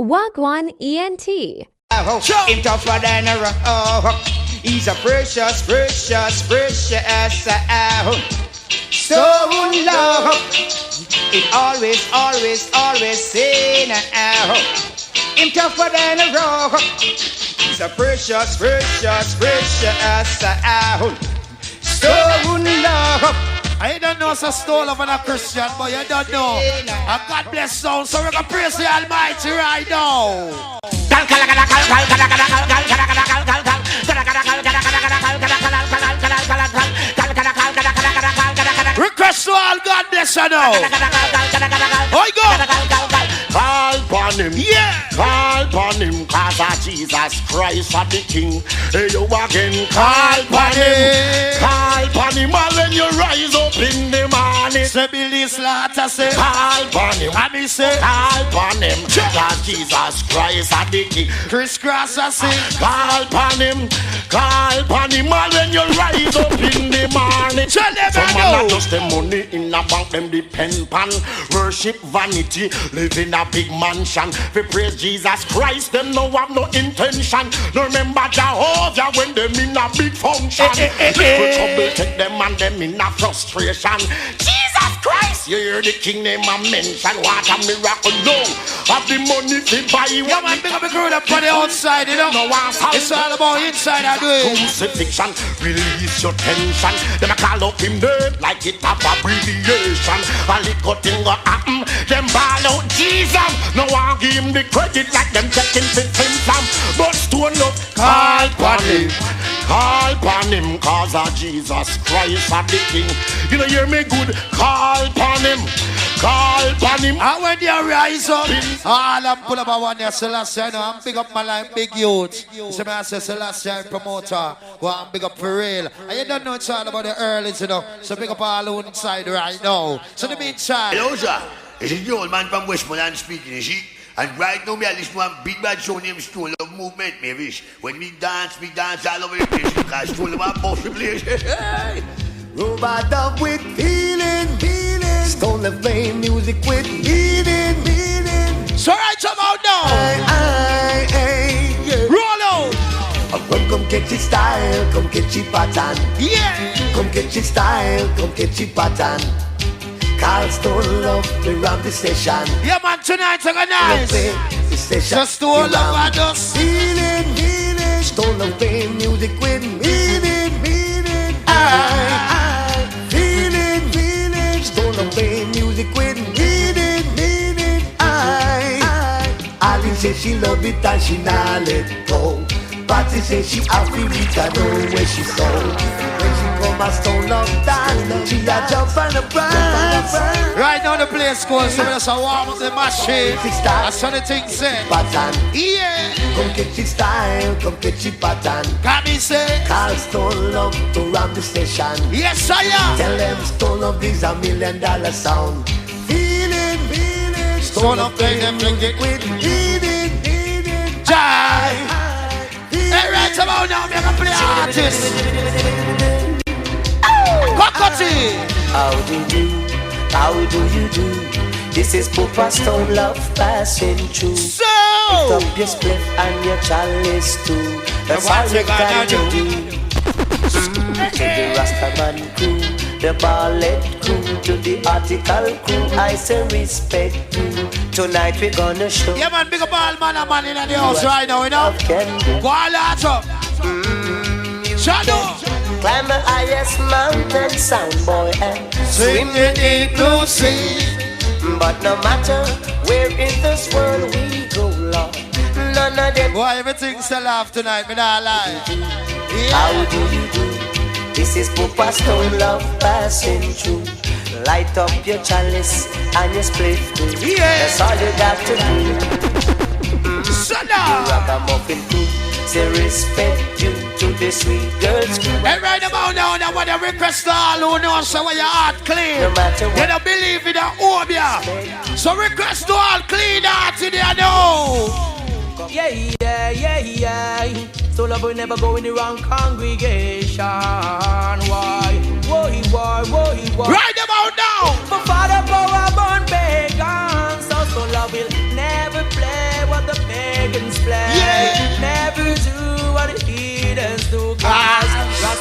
Wagwan ENT. Him tougher than a rock. He's a precious so love. It always say now. Him tougher than a rock. He's a precious so love. I don't know it's a stole of a Christian, but you don't know. And God bless sound, so we're gonna praise the Almighty right now. Request to all, God bless you now. Oh, go. Call upon him, yeah. Call upon him, cause of Jesus Christ of the King. Hey, you again, call upon him. Call upon him, and when you rise up in the morning. Say, Billy Slaughter, say, call upon him. And me say, call upon him, cause Jesus Christ of the King. Chris Cross, I say, call upon him. Call upon him, and when you rise up in the morning. Tell them I know. Just the money in a bank, them depend pan. Worship vanity, live in a big mansion. We praise Jesus Christ, them no have no intention. No remember Jehovah when them in a big function. Little trouble take them and them in a frustration. Jesus Christ, you hear the king name I mention. What a miracle, no. Have the money to buy. Yeah man, big up the crew up on the outside, you know. No it's all about inside I do it. Crucifixion, release your tension. Them a call up him name like it have abbreviation. A little thing go happen, them ball out Jesus. No one give him the credit like them checking for him. But stone up, call upon him. Call upon him, cause of Jesus Christ of the King. You know hear me good, call upon him. Call upon him. And when you rise up, all I'm pull up a one there, Celestia, you know, I'm big up my life, big youth. So I say Celestia promoter, well I'm big up for real. And you don't know it's all about the early, you know. So big up all who inside right now. So the meantime. Hello sir, this is the old man from Westmoreland speaking, you see? And right now, me I listen to one big bad show named Stone Love Movement, me wish. When we dance all over the place, because Stone Love boss the place. Robot up with feeling. Stone Love playing music with meaning. So right about now. Yeah. Roll out. Come get your style, come get your pattern. Yeah. Come get your style, come get your pattern. Call Stone Love, we run the station. Yeah man, tonight organize. The station. Just Stone Love and us. Feeling. Stone Love playing music with meaning. I feeling. Stone Love playing music with meaning. Ali says she love it and she not let go. Patty says she happy with her know where she so. When she come a Stone Love dance, she a jump on the prance. Right now the place goes, so there's a warm up the machine. That's what the thing said. Pattern. Yeah. Come get your style, come get your pattern. Can me say? Call Stone Love to run the station. Yes I am. Tell them Stone Love is $1 million sound. Feeling. Stone Love play them music with meaning. Jai. Hey, right about now, I'm gonna play artist. Cockatoo. How do you do? This is Papa Stone Love passing through. So lift up your split and your chalice too. That's all you can do. To the Rastaman crew, the ballet crew, to the article crew, I say respect you. Tonight we're gonna show. Yeah man, big up all man and man in the house right now, you know. Go all out up. Shadow. Climb the highest mountain, sound boy, and swim the deep blue sea. But no matter where in this world we go, Lord, none of them. Boy, everything's still off tonight, me not lie. Yeah. How do you do? This is Papa Stone Love passing through. Light up your chalice and your split too. Yeah. That's all you got to do. Sada. Ragamuffin crew, say respect you to the sweet girls crew. And right about now, I want to request all who know so when your heart clean. No matter what. You don't believe in the obia. So request to all clean hearts in there now. Yeah. So love will never go in the wrong congregation. Why? Right about now. For Father power born pagan. So love will never play what the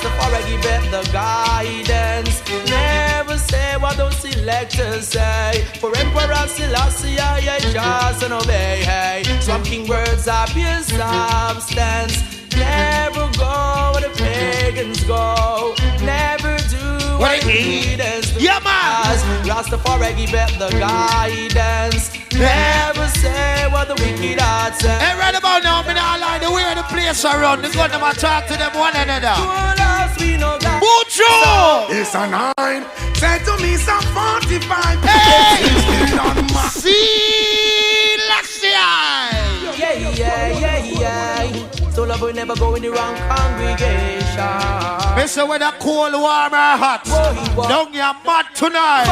Rastafari give them the guidance. Never say what those selectors say. For Emperor Selassie, I just and obey. Hey, some king words are pure substance. Never go where the pagans go. Never do what the heathens do. Yeah, man. Rastafari give them the guidance. Never say what the wicked heart say. Hey, right about now, me not lie. The way the place around, the gun them a talk to them one another. Bucho! It's a 9. Say to me some 45. Hey! 16 on my. See, Laxia! Yeah. So love will never go in the wrong congregation. Mister, whether cold, warm, or hot, don't get mad tonight.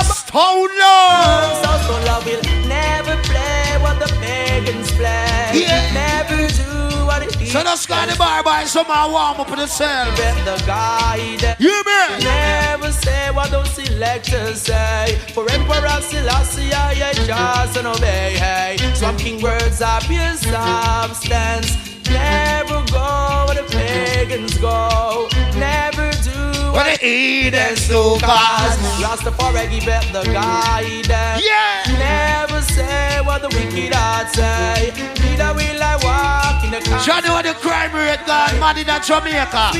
Stone love. So love will never play what the pagans play. Yeah. Never do what it is. So just got the bar by somehow warm up in the cell. The guide. You man. Never say what those selectors say. For Emperor Selassie, I just and obey. Hey, some king words are pure substance. Never go where the pagans go. Never do what the heathens do. Cause Rastafari give up the guidance. Yeah. Never say what the wicked heart say. Neither will I walk in the country. Johnny, what the crime rate gone mad in Jamaica.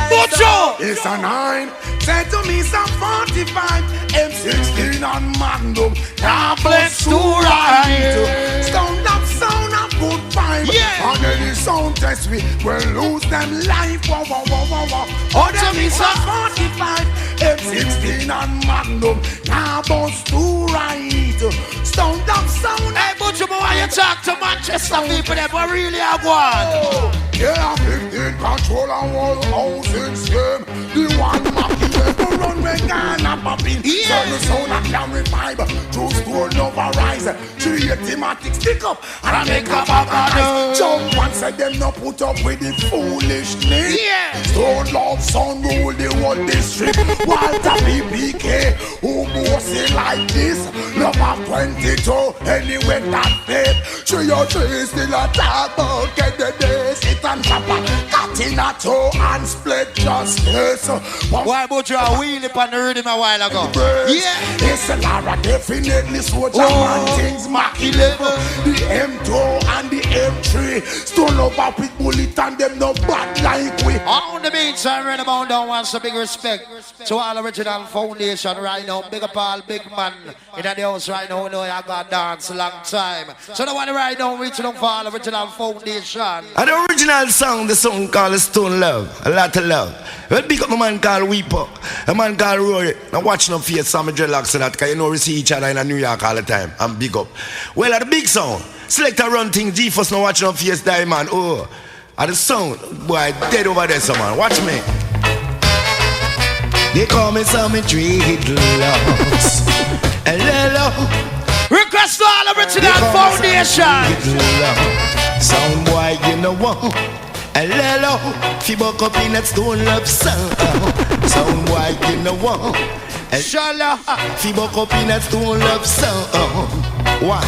Bucho! It's a 9. Say to me some 45. M16 on Magnum. Now bless to right. Sound up, good vibe. Yeah. On any sound test we will lose them life. Wow. Oh, them is a 45. M16 on Magnum. Now bust to right. Sound up. Hey, Bucho, why you talk to Manchester people that were really a one? Yeah, 15 control and whole housing scheme. The one lucky to run with Ghana popping. Yeah. The sound and carry vibe. True store never rise. 380 stick up and I make up a rise. Jump and say them no put up with the foolishness. Yeah. Stone love sound rule the whole district. Walter PPK who bossy like this. Love of 22 anyway that faith. 303 still a talk about get the days. And chopper, cut in a toe and split justice. Why Bucho a wheel up on the rhythm a while ago? Yeah. It's a Lara definitely soldier man things Mach 11. The M2 and the M3 stone over with bullet and them no bad like we. On the beach and right about down wants a big respect to all original foundation right now. Big up all big man in the house right now. Know I got dance a long time. So the one right now reaching out for all original foundation. And the original song, the song called Stone Love, a lot of love. Well, big up my man called Weeper, a man called Rory. Now watch no face, Sammy dreadlocks and that, because you know we see each other in New York all the time. And big up. Well, at the big sound, select a run thing, G-Force now watch no face, Diamond. Oh, at the sound, boy, dead over there, so man. Watch me. They call me Sammy dreadlocks. Hello. Request to all original foundation. Sound boy, you know what? Hello, fi buck up in that Stone Love sound. Sound boy, you know what? Shala, fi buck up in that Stone Love sound. Why?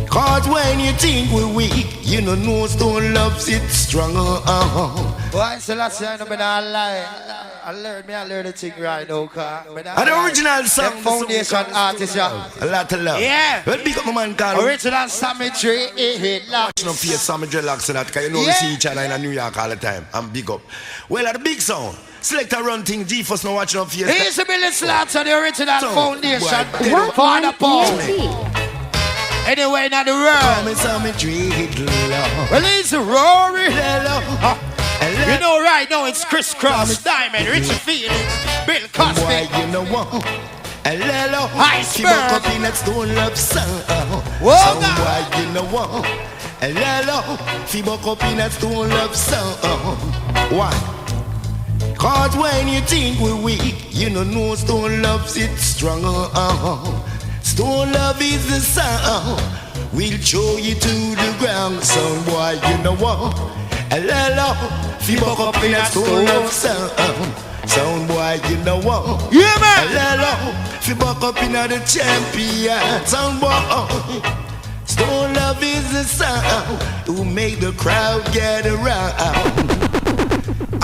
Cause when you think we weak, you know Stone Love's it strong. why is the last time I don't lie? I learned the thing right now, And the original song, the foundation artist, yeah. A lot of love. Yeah. Well, big up my man called Original Cemetery, watch no face Sammy dreadlocks and that, because you know we see each other in New York all the time. And big up. Well, at the big sound, select a run thing, G-Force no watch no face. Here's the Billy Slats on the original foundation. Boy, Father Paul. Anyway, now the world. Well, it's Rory. You know right now it's Chris Cross, Diamond, Richard Felix, Bill Cosby. You know what? Hello, Iceberg. up in that Stone Love sound. Whoa, boy, you know what? Hello, fi buck up in that Stone Love sound. Why? Cause when you think we weak, you know Stone Love's it strong. Stone Love is the sound. We'll show you to the ground, sound boy, you know what? Hello, fi buck up in that Stone Love sound. Sound boy, you know what? Yeah, man. Hello, fi buck up in the champion. Sound boy, Stone Love is the sound who make the crowd get around.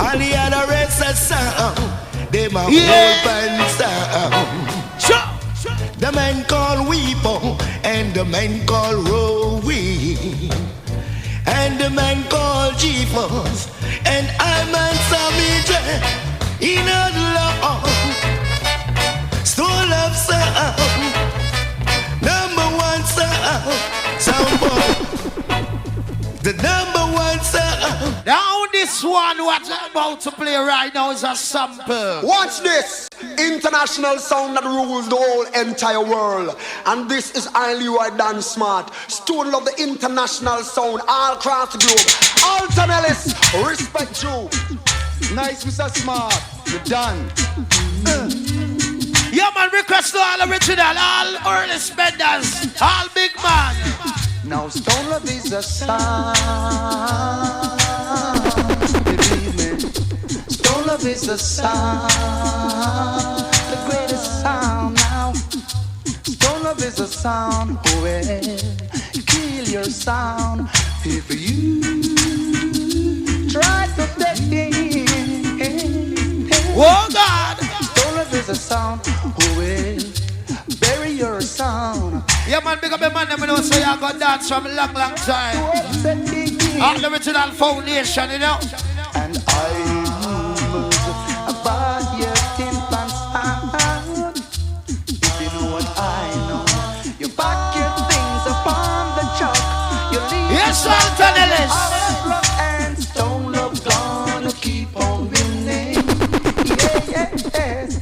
All the other rest of sound, them a open sound. The man called Weepo and the man called Rowie and the man called G-Force and I'm on Sammy in a love, still love sound, number one sound boy, the number one sound. Now this one what I'm about to play right now is a sample. Watch this. International sound that rules the whole entire world. And this is only you are done smart. Student of the international sound all across the globe. Alton Ellis, respect you. Nice, Mr. Smart. You're done. Yeah, man, request to all original, all early spenders, all big man. Now Stone Love is a sound. Believe me. Stone Love is a sound. The greatest sound now. Stone Love is a sound. Oh, well, kill your sound. If you try to take it. Oh, God. Stone Love is a sound. Oh, well, bury your sound. Yeah, man, big up the man, let me know so y'all got dance from a long, long time. All the original foundation, you know. And I move about your timpan sound. If you know what I know, you pack your things upon the truck. You leave. Yes, Alton Ellis. And Stone Love gonna keep on winning. Yes.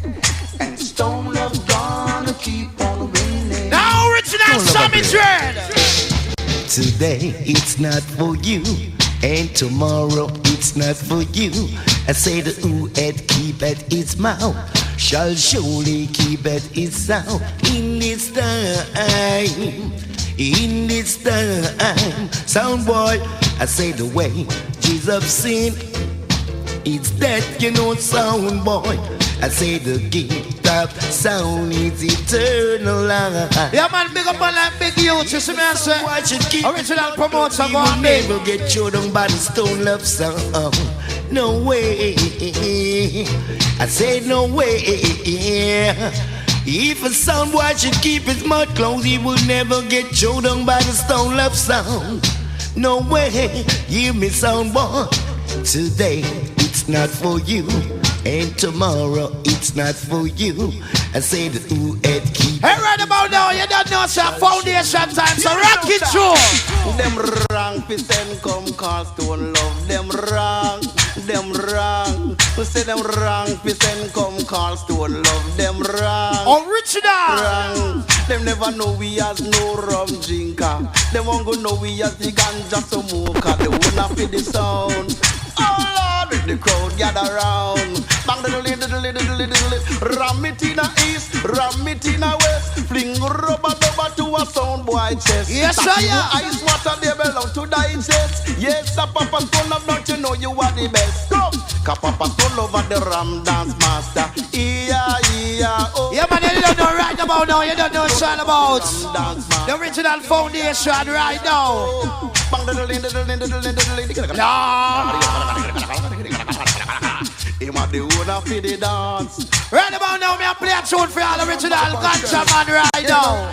And Stone Love gonna keep on winning. Now original Sammy Dread. Today it's not for you, and tomorrow it's not for you. I say the who had keep at its mouth shall surely keep at its sound. In this time, sound boy, I say the way Jesus sin, it's that you know, sound boy. I say the gift of sound is eternal life. Yeah, man, big up on that big youth. You see me, I say, original promoter, go on, baby. Never get chewed on by the Stone Love sound. No way. I say no way. If a sound boy should keep his mouth closed, he will never get chewed on by the Stone Love sound. No way. Hear me, sound boy. Today it's not for you, and tomorrow it's not for you. I say the who had keep. Hey, right about now, you don't know, sir, foundation time, so rock it through. Them wrong, send come call Stone Love. Them wrong. We say them wrong, send come call Stone Love. Them wrong. Original. Wrong. Them never know we as no rum drinker. Them won't go know we as the ganja smoker. They won't have the sound. Oh Lord, the crowd gather round. Bang the ram it in a east, ram it in a west. Fling rubber to a sound boy chest. Yes, sir, yeah. Ice water, they belong to digest. Yes, a Papa Stone Love, don't you know you are the best. Come, Papa Stone Love at the ram dance master. Oh. Yeah, man, you don't know right about now. You don't know it's all about the original foundation right now. Him a the owner for the dance. Right about now, me a play a tune for all original ganja man right now.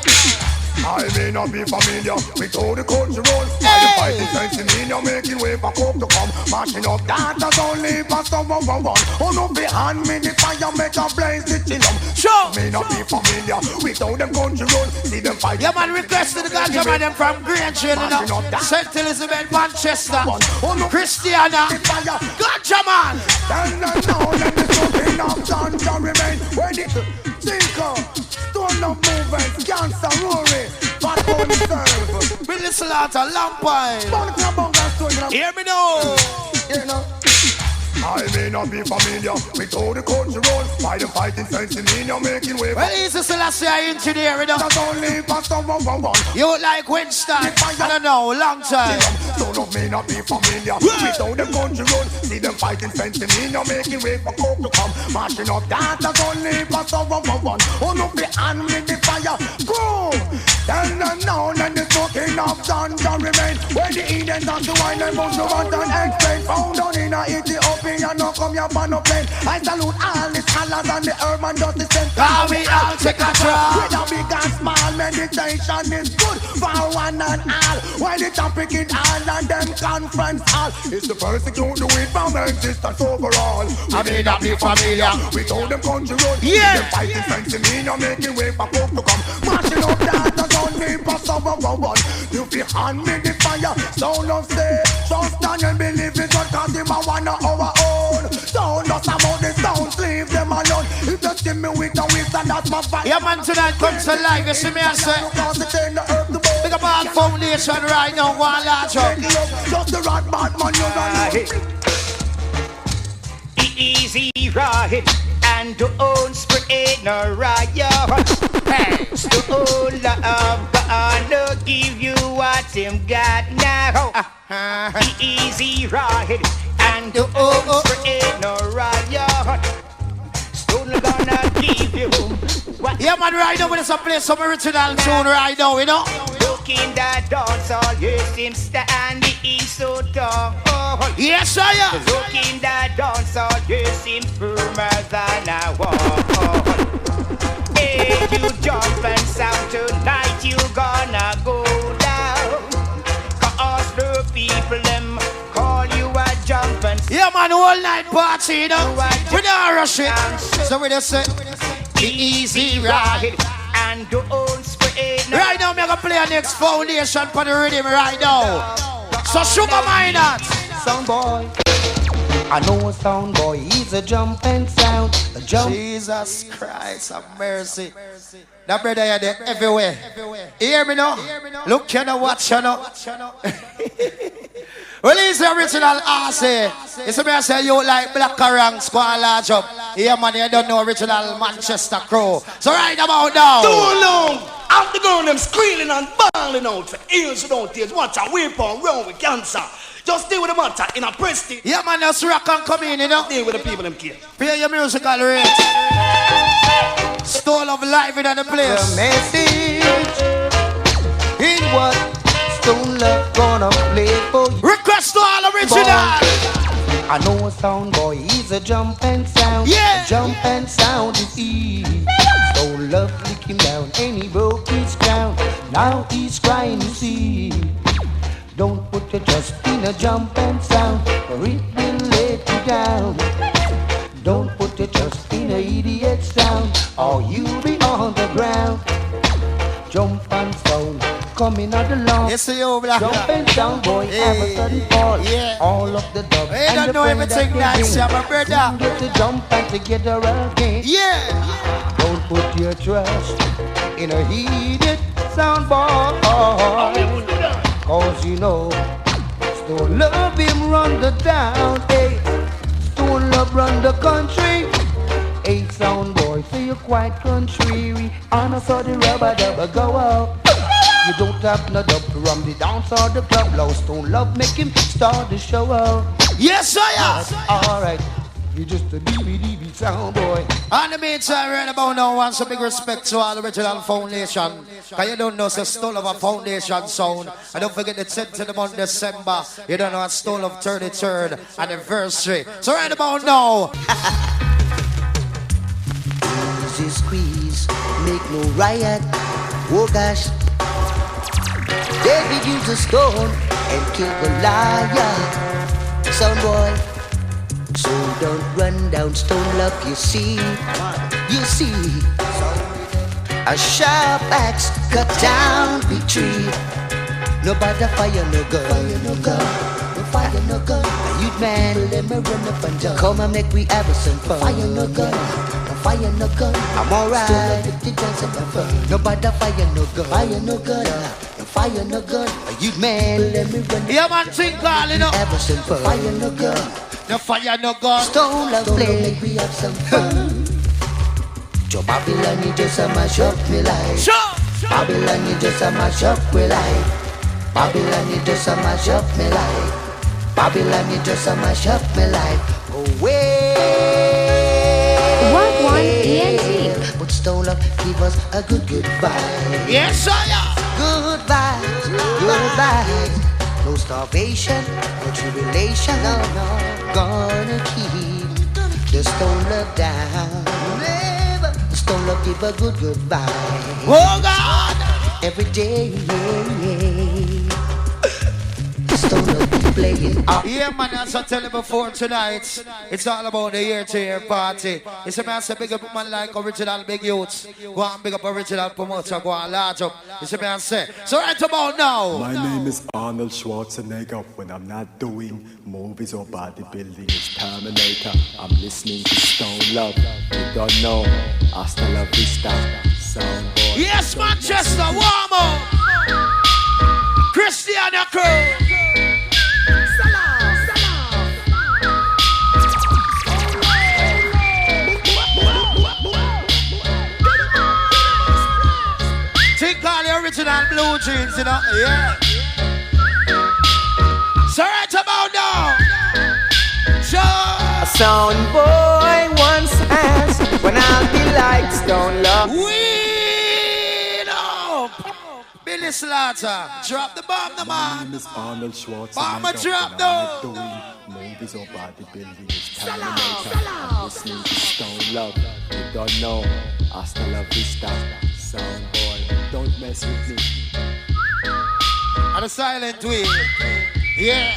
I may not be familiar with all the country road. I fighting sense in me, you're making way for coke to come. Mashing up datas only for someone one. Oh no, behind me the fire make a blaze the chillum. Sure. May not be familiar with all them country road. See them fighting. Yeah, man, requested the ganja man them from Grange, you know. St. Elizabeth, Manchester, Christiana, ganja man. And now let me something of ganja remain. When it thinker, Stone Love movement, cancer roaring. Billy Slaughter, Lampine. Hear me now. I may not be familiar with all the country road. By the fighting sense in me, you're making way. Well, easy Selassie, I engineer it up. That's only for someone one. You like Winston? I don't know, long time. Stone Love may not be familiar with all the country road. See them fighting sense in me, you're making way for coke to come. Mashing up that, that's only for someone one. Oh no, behind me the fire. Go! Tell them now, let the smoking of ganja remain. When the Indians have to wine and move to want and explain. Found down in Ethiopia, no come here for no plane. I salute all the scholars and the urban justice center. How we all take a try. With a big and small meditation is good for one and all. While the topic in all and them conference hall is to persecute the weed from existence overall. I may not be familiar with all them country roads. Yeah. Them fighting sense in me, no making way for folk to come. Mashing up that on me for some of our one. You feel hand me the fire, sound of say. Trust and believe it, but cause him a one of our own. Sound us about the sounds, leave them alone. If you see me with a whistle, that's my fight. Yeah man, tonight comes to life, you see me I say. Big up all foundation right now, one large up. Just the right bad man, you run. Easy ride and to own spread no riot. Hey, stone love gonna give you what him got now. Easy ride and to own spread no riot. Stone gonna give you what. Yeah man, right now when it's a play some original tune right now, you know. Look in that dance all you seem standing so tall. Yes I am. Look in that dance all you seem firmer than I walk. Hey, you jump and sound tonight, you gonna go down. Cause the people them call you a jump and yeah man, all night party, you know. We don't rush it. So we just say the easy ride and don't spread. Right now, I'm gonna play a next foundation for the rhythm right now. So sugar miners. Sound boy, I know a sound boy, he's a jumping sound. A jump. Jesus Christ have mercy. That brother here there everywhere. You hear me now? Look, you know, watch, you know. Well, he's the original RC. It's me I say you like Black Orang Squad large up. Yeah man, you don't know original Manchester crew. So right about now. Too long. Out the girl them squealing and bawling out for ears you don't tears. Watch a whip on round with cancer. Just deal with the matter in a prestige. Yeah man, that's rock and come in, you know. Deal with the people them care. Play your musical rate. Stole of life in the place. The message in what Stone Love gonna play for you. Request to all original. I know a sound boy, he's a jumping sound. Yeah. A jumping sound is easy. Stone Love lick him down and he broke his crown. Now he's crying, you see. Don't put your trust in a jumping sound, or it will let you down. Don't put your trust in a idiot sound, or you'll be on the ground. Jump and sound, coming out the lawn. Yes, you black. Jumping sound boy, have a sudden fall. Yeah. All of the dub Hey, and don't the know friend everything that nice, they yeah, bring. my brother. Get to jump and together again. Yeah. Don't put your trust in a heated sound boy. Cause you know, Stone Love him run the town. Hey, Stone Love run the country. Hey, sound boy, so you're quite contrary. And I saw the rubber dubber go out. You don't have no dub to run the dance or the club. Low Stone Love make him start the show out. Yes, I am. Alright, you're just a DVD sound boy. On the meantime, right about now, want some big respect to all original foundation. Cause you don't know, it's a Stone of a foundation sound. And don't forget the 10th of the month, December. You don't know, it's Stone of 33rd anniversary. So right about now. Easy squeeze, make no riot. Oh gosh. David used a stone and killed Goliath. Sound boy. So don't run down Stone Love, you see. You see. A sharp axe cut down the tree. Nobody fire no gun. Fire no gun. No fire no gun. Youth man, let me run up and down. Come and make we have some fun. Fire no gun. No fire no gun. I'm alright. Nobody fire no gun. Fire no gun. No fire no gun. Youth man, let me run. Yeah man, think all you know. Have some fun. Fire no gun. No fire, no gun. Stone Love play, make we have some fun. Joe Babylon, you just a mash up me life. Sure. Babylon, you just a mash up me life. Babylon, you just a mash up me life. Babylon, you just a mash up me life. Away. What one ENT? But Stone Love give us a good vibe. Yes, I am. Good vibes, good vibes. No starvation, no tribulation. No, no. Gonna keep the stone love down. Never. The stone love give a good vibe. Oh God! Every day, yeah. Stone love be playing up. Yeah, man, as I tell you before tonight, it's all about the year-to-year party. It's a massive big up man like original big youths. Go and big up original promoter, go and large up. It's a man say. So right about now. My name is Arnold Schwarzenegger. When I'm not doing movies or bodybuilding, it's Terminator. I'm listening to Stone Love. You don't know. Hasta la vista. Soundboy. Yes, Manchester, warm up. Christiana crew. Take all the original blue jeans, you know, yeah. So right about now, A sound boy once asked when I'll be like Stone Love. Weed up! Billy Slaughter, drop the bomb, the My man. name is Arnold Schwarzenegger. Bomb a drop, When I'm not though. doing movies or bodybuilding, it's Terminator. I'm listening to Stone Love. You don't know. Hasta la vista. Soundboy. Don't mess with me. And a silent way. Yeah.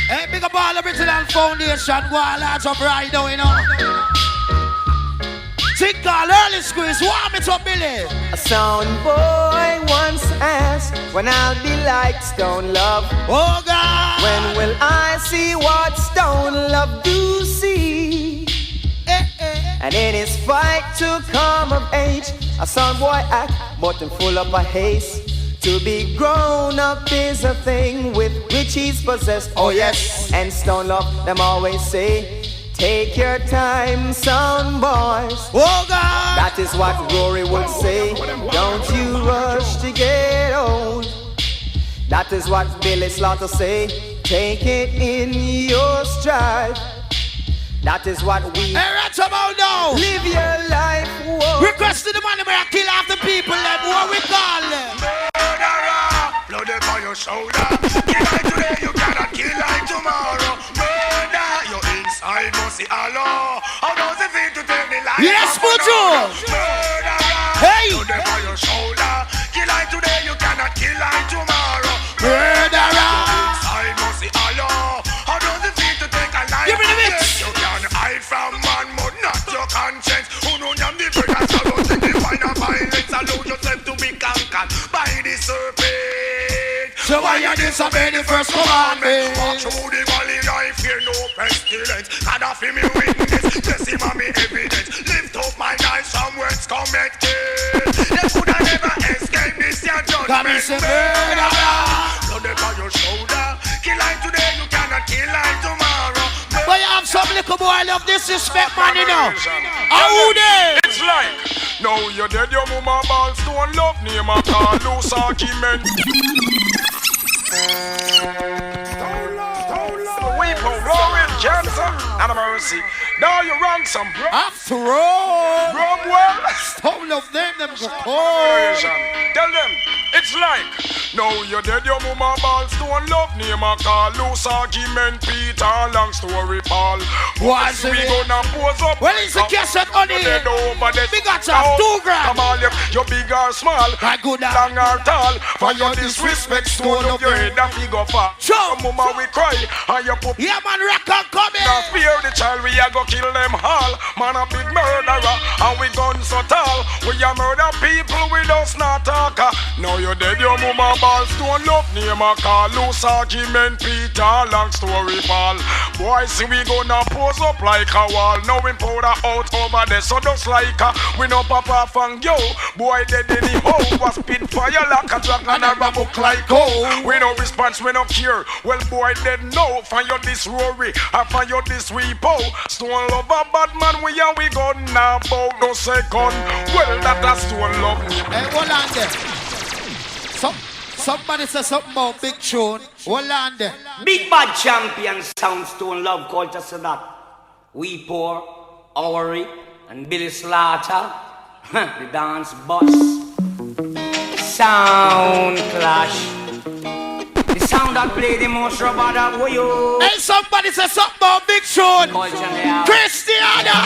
Hey, big up all original foundation. Go on, large up right now, you know. Think all early squeeze. Warm it up, Billy. A sound boy once asked when I'll be like Stone Love. Oh, God. When will I see what Stone Love do see? And in his fight to come of age, a sound boy act, but him full of a haste. To be grown up is a thing with which he's possessed. Oh yes, and Stone Love, them always say, take your time, sound boys. Oh God! That is what Rory would say. Don't you rush to get old. That is what Billy Slaughter say. Take it in your stride. That is what we right about now. Live your life. Whoa. Request to the money where I kill half the people. Them what we call them. Murderer, blood upon your shoulder. Kill like today, you cannot kill like tomorrow. Murder, your inside must see Allah. How does it feel to take the life? Yes, Buju. Murderer, hey, blood upon your shoulder. Kill like today, you cannot kill like tomorrow. Murderer, inside must see Allah. How does it feel to take a life? Give me the mix. You can hide from man, but not your conscience. Who know you the bread so don't take the fine of violence. Allow yourself to be conquered by the serpent. So why you disobey the first commandment? Walk through the valley, I fear no pestilence. God of me witness, testimony evidence. Lift up my knife, some words connected. They could have never escaped this your judgment. Come and say murderer. Blood upon your shoulder. Kill like today, you cannot kill like tomorrow. But you have some little boy love disrespect, man, you know. Who they? It's like, now you're dead, your mama balls don't love name a call loose argument. We for roaring cancer and mercy. Now you wrong some bro. After all, Bromwell. Stone of them go Tell them, it's like, now you're dead, your mama balls don't love name a call loose argument. Peter, long story Paul. What's we gonna pose up? Well, it's a cassette on the head. Big at up, 2 grand. Come on, you big or small, my good long or tall. For your disrespect, stone of your head and big up far. Sure. Mama we cry, and you put. Yeah, man, record coming. Now fear the child, we a go kill them all. Man a big murderer, and we gun so tall. We a murder people, we don't not talk. Now you dead, your mama balls don't love name a call. Loose argument, Peter, long story Paul. Boys, see we gonna pose up like a wall. Now we powder out over there, so just like we no papa fang yo. Boy dead anyhow, was spit fire like a dragon and a book like oh. We no response, we no care. Well boy dead no, find you this Rory, I find you this repo. Stone love a bad man, we gun now bow no second. Well that a stone love me. Hey, hold on there. Somebody said something about big tune. Hollande. Big bad champion Soundstone Love Culture so that we poor, Ori, and Billy Slaughter, the dance boss. Sound clash. The sound that play the most rubber that way you. Hey, somebody say something about Big Sean. Christiana.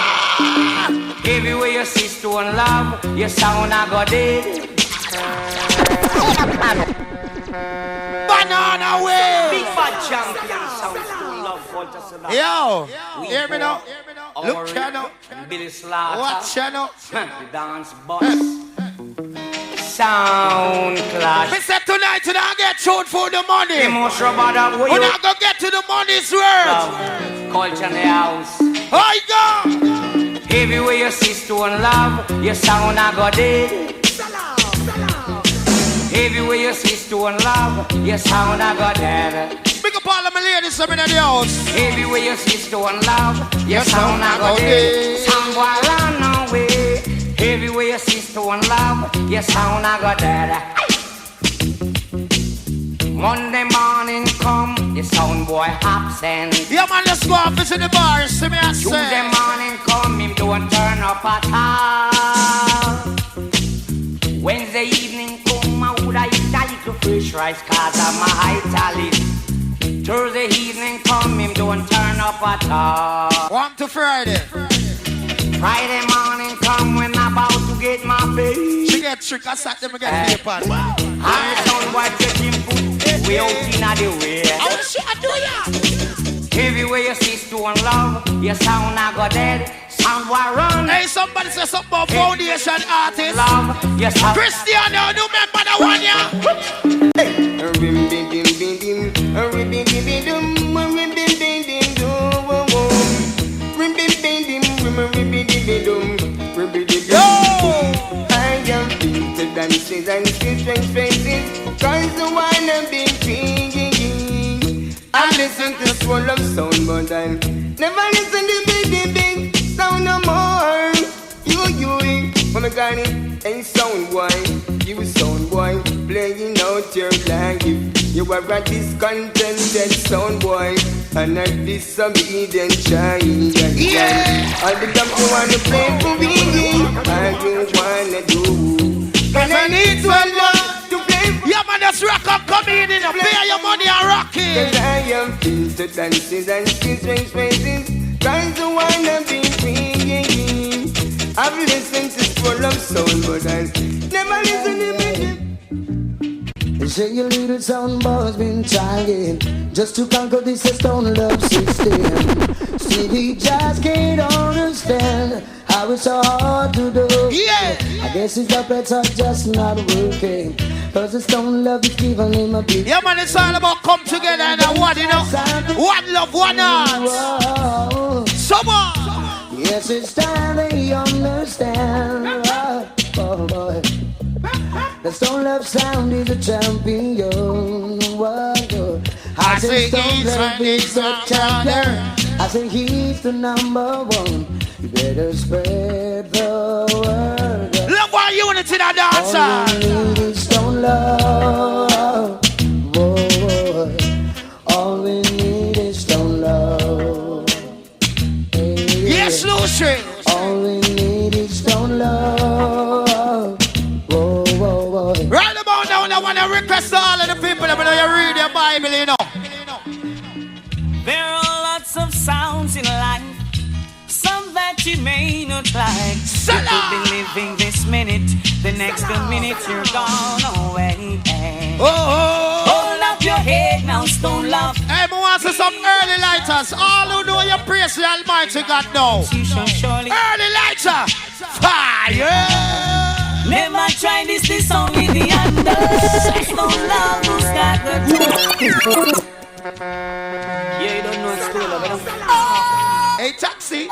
Everywhere you see Stone Love, your sound I got it. Banana way. Big bad champion Soundstone Love Culture so that. Yo, hear me now. Look channel. Billy Slaughter. What channel? The dance boss. Sound clash. We said tonight I get tuned for the money. The most rubber that way we're you. not gonna get to the money's worth. Culture in the house. I go. Everywhere you see Stone Love, your sound I got it. Everywhere you see Stone Love, your sound I got it. Big up all of my ladies in the house. Everywhere you see Stone Love, your sound I got it. Sound boy run away. Everywhere you see Stone Love, your sound I got that. Monday morning come, your sound boy absent. Yeah man, let's go off in the bar, see me I say. Tuesday morning come, him don't turn up at all. Wednesday evening come, I would I eat a little fish rice cause I'm a high talent. Thursday evening come, him don't turn up at all. 1 to Friday. Friday morning come when I'm about to get my pay. She get trick, I sat them again paper. I'm the sound boy getting food. We out in the way. Oh shit, I do ya. Everywhere you see Stone Love, your sound I got dead. Sound boy run. Hey, somebody say something about foundation artist. Love, your sound. Cristiano, do remember that one ya? Yo! I am painted dances and strange faces. Cause the wine I've been drinking. I listen to swell of sound, but I never listen to big sound no more. You, oh my God, hey sound boy, you sound boy, playing out your life. You are a discontented sound boy, and a disobedient child. Yeah! All the time you wanna play for me, all you wanna do. Cause I need someone to play for. Yeah man, just rock up, come in and pay your money and rock it. Cause I am filled to dances and strange faces. Cause the one I've been singing. I've listened to full of soul, but I never listen to music. They say your little sound boy's been trying just to conquer this Stone Love system. See, he just can't understand how it's so hard to do. Yeah! I guess his puppets are just not working, cause the Stone Love is giving him a big. Yeah man, it's all about come together and what, you know? One love, one heart. Someone! Yes, it's time they understand. Oh boy, the Stone Love sound is a champion. I say Stone Love is a champion. I say he's the number one. You better spread the word. Look what unity that dancer. All we need is Stone Love. Boy, all we need is Stone Love. Yes, Lucy. All we need is Stone Love. Whoa, whoa, whoa. Right about now, I want to request all of the people that you read your Bible, you know. There are lots of sounds in life, some that you may not like. You could be living this minute, the next minute you're gone away. Hold up your head now, Stone Love. Hey, I want to see some early lighters. All who know you praise the Almighty God now. Early lighter, fire. Never try this only the under. Stone Love who's got the Yeah, you don't know it's Stone Love, you know? Hey, taxi.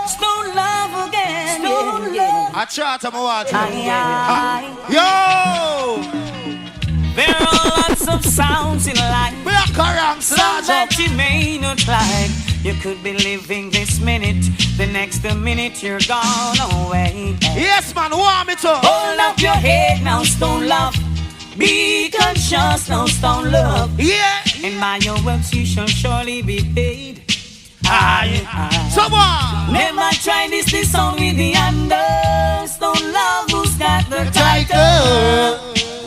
Stone Love again. Stone Love. I chat to my watch. Yo! There are lots of sounds in life, some that you may not like. You could be living this minute, the next minute you're gone away. Yes, man, want me to? Hold up your head now, Stone Love. Be conscious, no stone love. Yeah. And by your works you shall surely be paid. Someone. Never try this song with the under. Stone love who's got the title.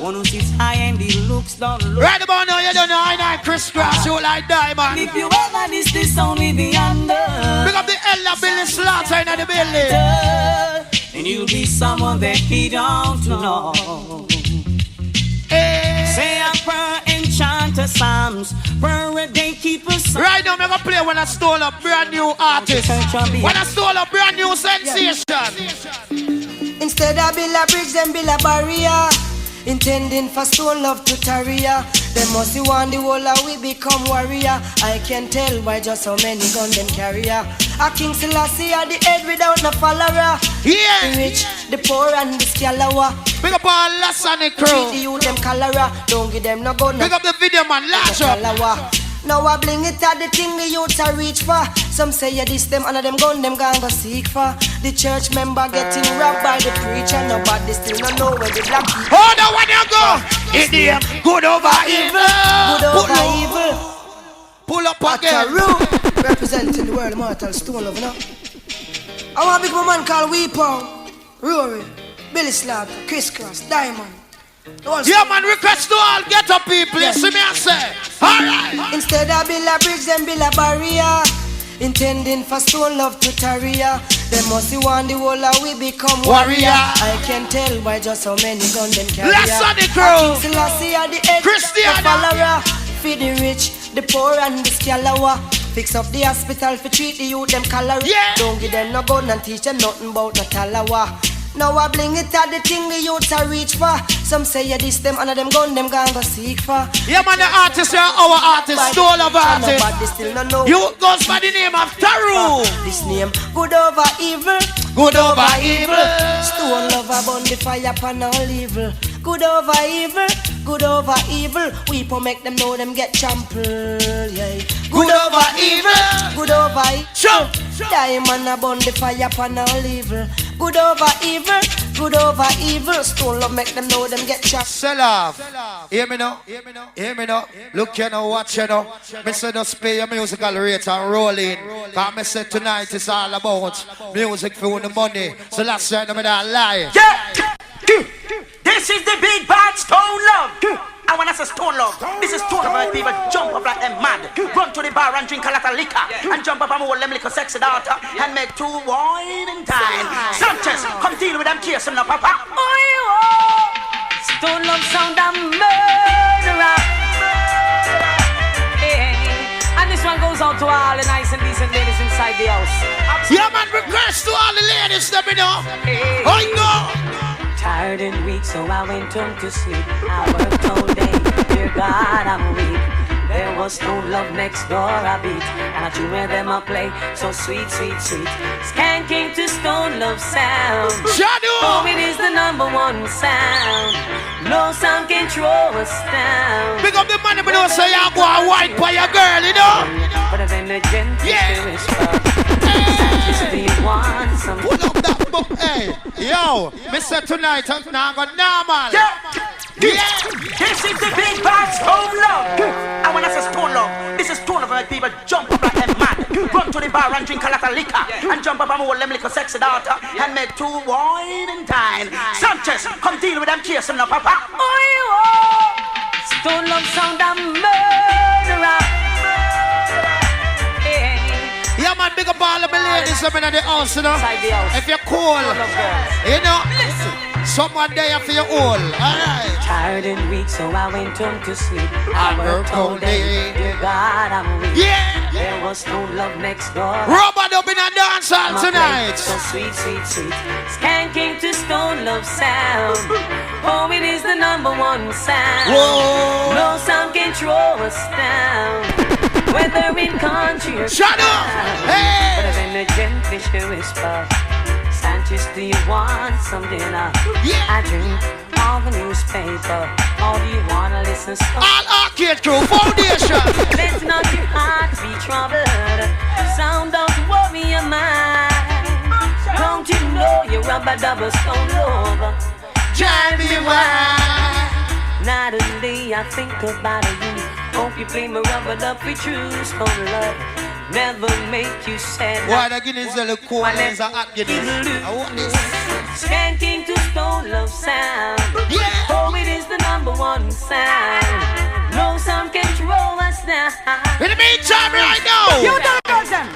One who sits high and he looks down low. Right about now you don't know I crisscross you like diamond. If you ever this song with the under. Pick up the elder Billy Slaughter in the building. And you'll be someone that he don't know. Say a prayer and chant a psalms. Prayer a day keep a song. Right now I'm gonna play when I stole a brand new artist. When I stole a brand new sensation. Instead of build a bridge, them build a barrier. Intending for stone love to tarrier. They must be one the whole of we become warrior. I can tell by just how many guns them carrier. A King Selassie at the head without no follower. Yeah. The rich, the poor and the scalawa. Big up all Lassani crew. Treat the youth them cholera. Don't give them no gun. Big up the video man, lash up. Now I bling it at the thing the youths are reach for. Some say you this them, and them gun them gang go seek for. The church member getting robbed by the preacher. Nobody still don't know where the black people. Hold on when you go. Idiot, good over evil. Good over evil. Pull up again. Representing the world, Immortal, Stone Love, no? I want a big man called Weepow, Rory, Billy Slaughter, Crisscross, Diamond. Yeah, man, request to all ghetto people, you see me I say. Alright. Instead of build a bridge, them build a barrier. Intending for stone love to tarrier. They must be one the whole of we become warrior. I can tell by just how many guns them carry. Let's on the crew. Selassie at the edge, Christiana. the follower. Feed the rich, the poor and the scalawa. Fix up the hospital for treat the youth them cholera. Yeah. Don't give them no gun and teach them nothing about no talawa. Now I bling it at the thing the youths are reach for. Some say you this them, and them gun them gang go seek for. Yeah, man, the artists are our artists, Stone Love artists. Nobody still no know. You goes by the name of Taru. This name, good over evil. Good over evil. Stone Love burn the fire upon all evil. Good over evil. Good over evil. We make them know them get trampled. Yeah. Good over evil. Good over evil. Sure. Diamond burn the fire upon all evil. Good over evil. Good over evil. Stone Love make them know them get trampled. Sell off. Hear me now. Hear me now. Look you now, watch you now. Me say just pay your musical rate and roll in. Cause me say tonight is all about music for the money. So last night I don't lie. Yeah. This is the big bad Stone Love. I wanna say Stone Love. This is Stone Love. People jump up like them mad. Run to the bar and drink a lot of liquor. And jump up and hold them little sexy daughter. And make two wine and dine. Sanchez, come deal with them kiss them now, papa. Stone Love sound a murderer. Hey. And this one goes out to all the nice and decent ladies inside the house. Yeah, man, request to all the ladies, let me know. Hey. I go. Tired and weak, so I went home to sleep. I worked all day, dear God, I'm weak. There was no love next door, I beat. And I drew them a play, so sweet, sweet, sweet. Skanking to Stone Love sound. Shadow! Oh, it is the number one sound. No sound can throw us down. Pick up the money, but don't say you go and white by your girl, you know? But then the gentle whisper. Pull up that book, hey. Yo, Mr. Tonight, I'm not going normal. Yeah. This is the big bad Stone Love. I wanna say Stone Love. This is Stone Love. People jump up like them mad. Run to the bar and drink a lot of liquor. And jump up and hold them little sexy daughter. And make two wine and dine. Sanchez, come deal with them kiss them now, papa. Stone Love sound a murderer. Yeah, man, big up all of the ladies up in the house, you know. If you're cool, you know, someone there for your all. Alright. Tired and weak, so I went home to sleep. I worked all day, dear God, I'm weak. Yeah. There was no love next door. Robert up in a dance hall tonight. So sweet, sweet, sweet. Skanking to Stone Love sound. Oh, it is the number one sound. Whoa. No sound can throw us down. Whether in country or shut up! Hey! But then the gently whisper, Sanchez, do you want some dinner? Yeah. I drink all the newspaper. Or do you wanna listen to all Arcade Crew Foundation? Let not your heart be troubled. Sound don't worry your mind. Don't you know you're rubber double Stone Love? Drive me wild. Night and day I think about you. Hope you play me rubber up with true stone love. Never make you sad. Why the Guineas are the cool ones are at Guineas? I want this. Skanking to stone love sound. Yeah. Oh, it is the #1 sound. No sound control us now. In the meantime, right now. You don't them.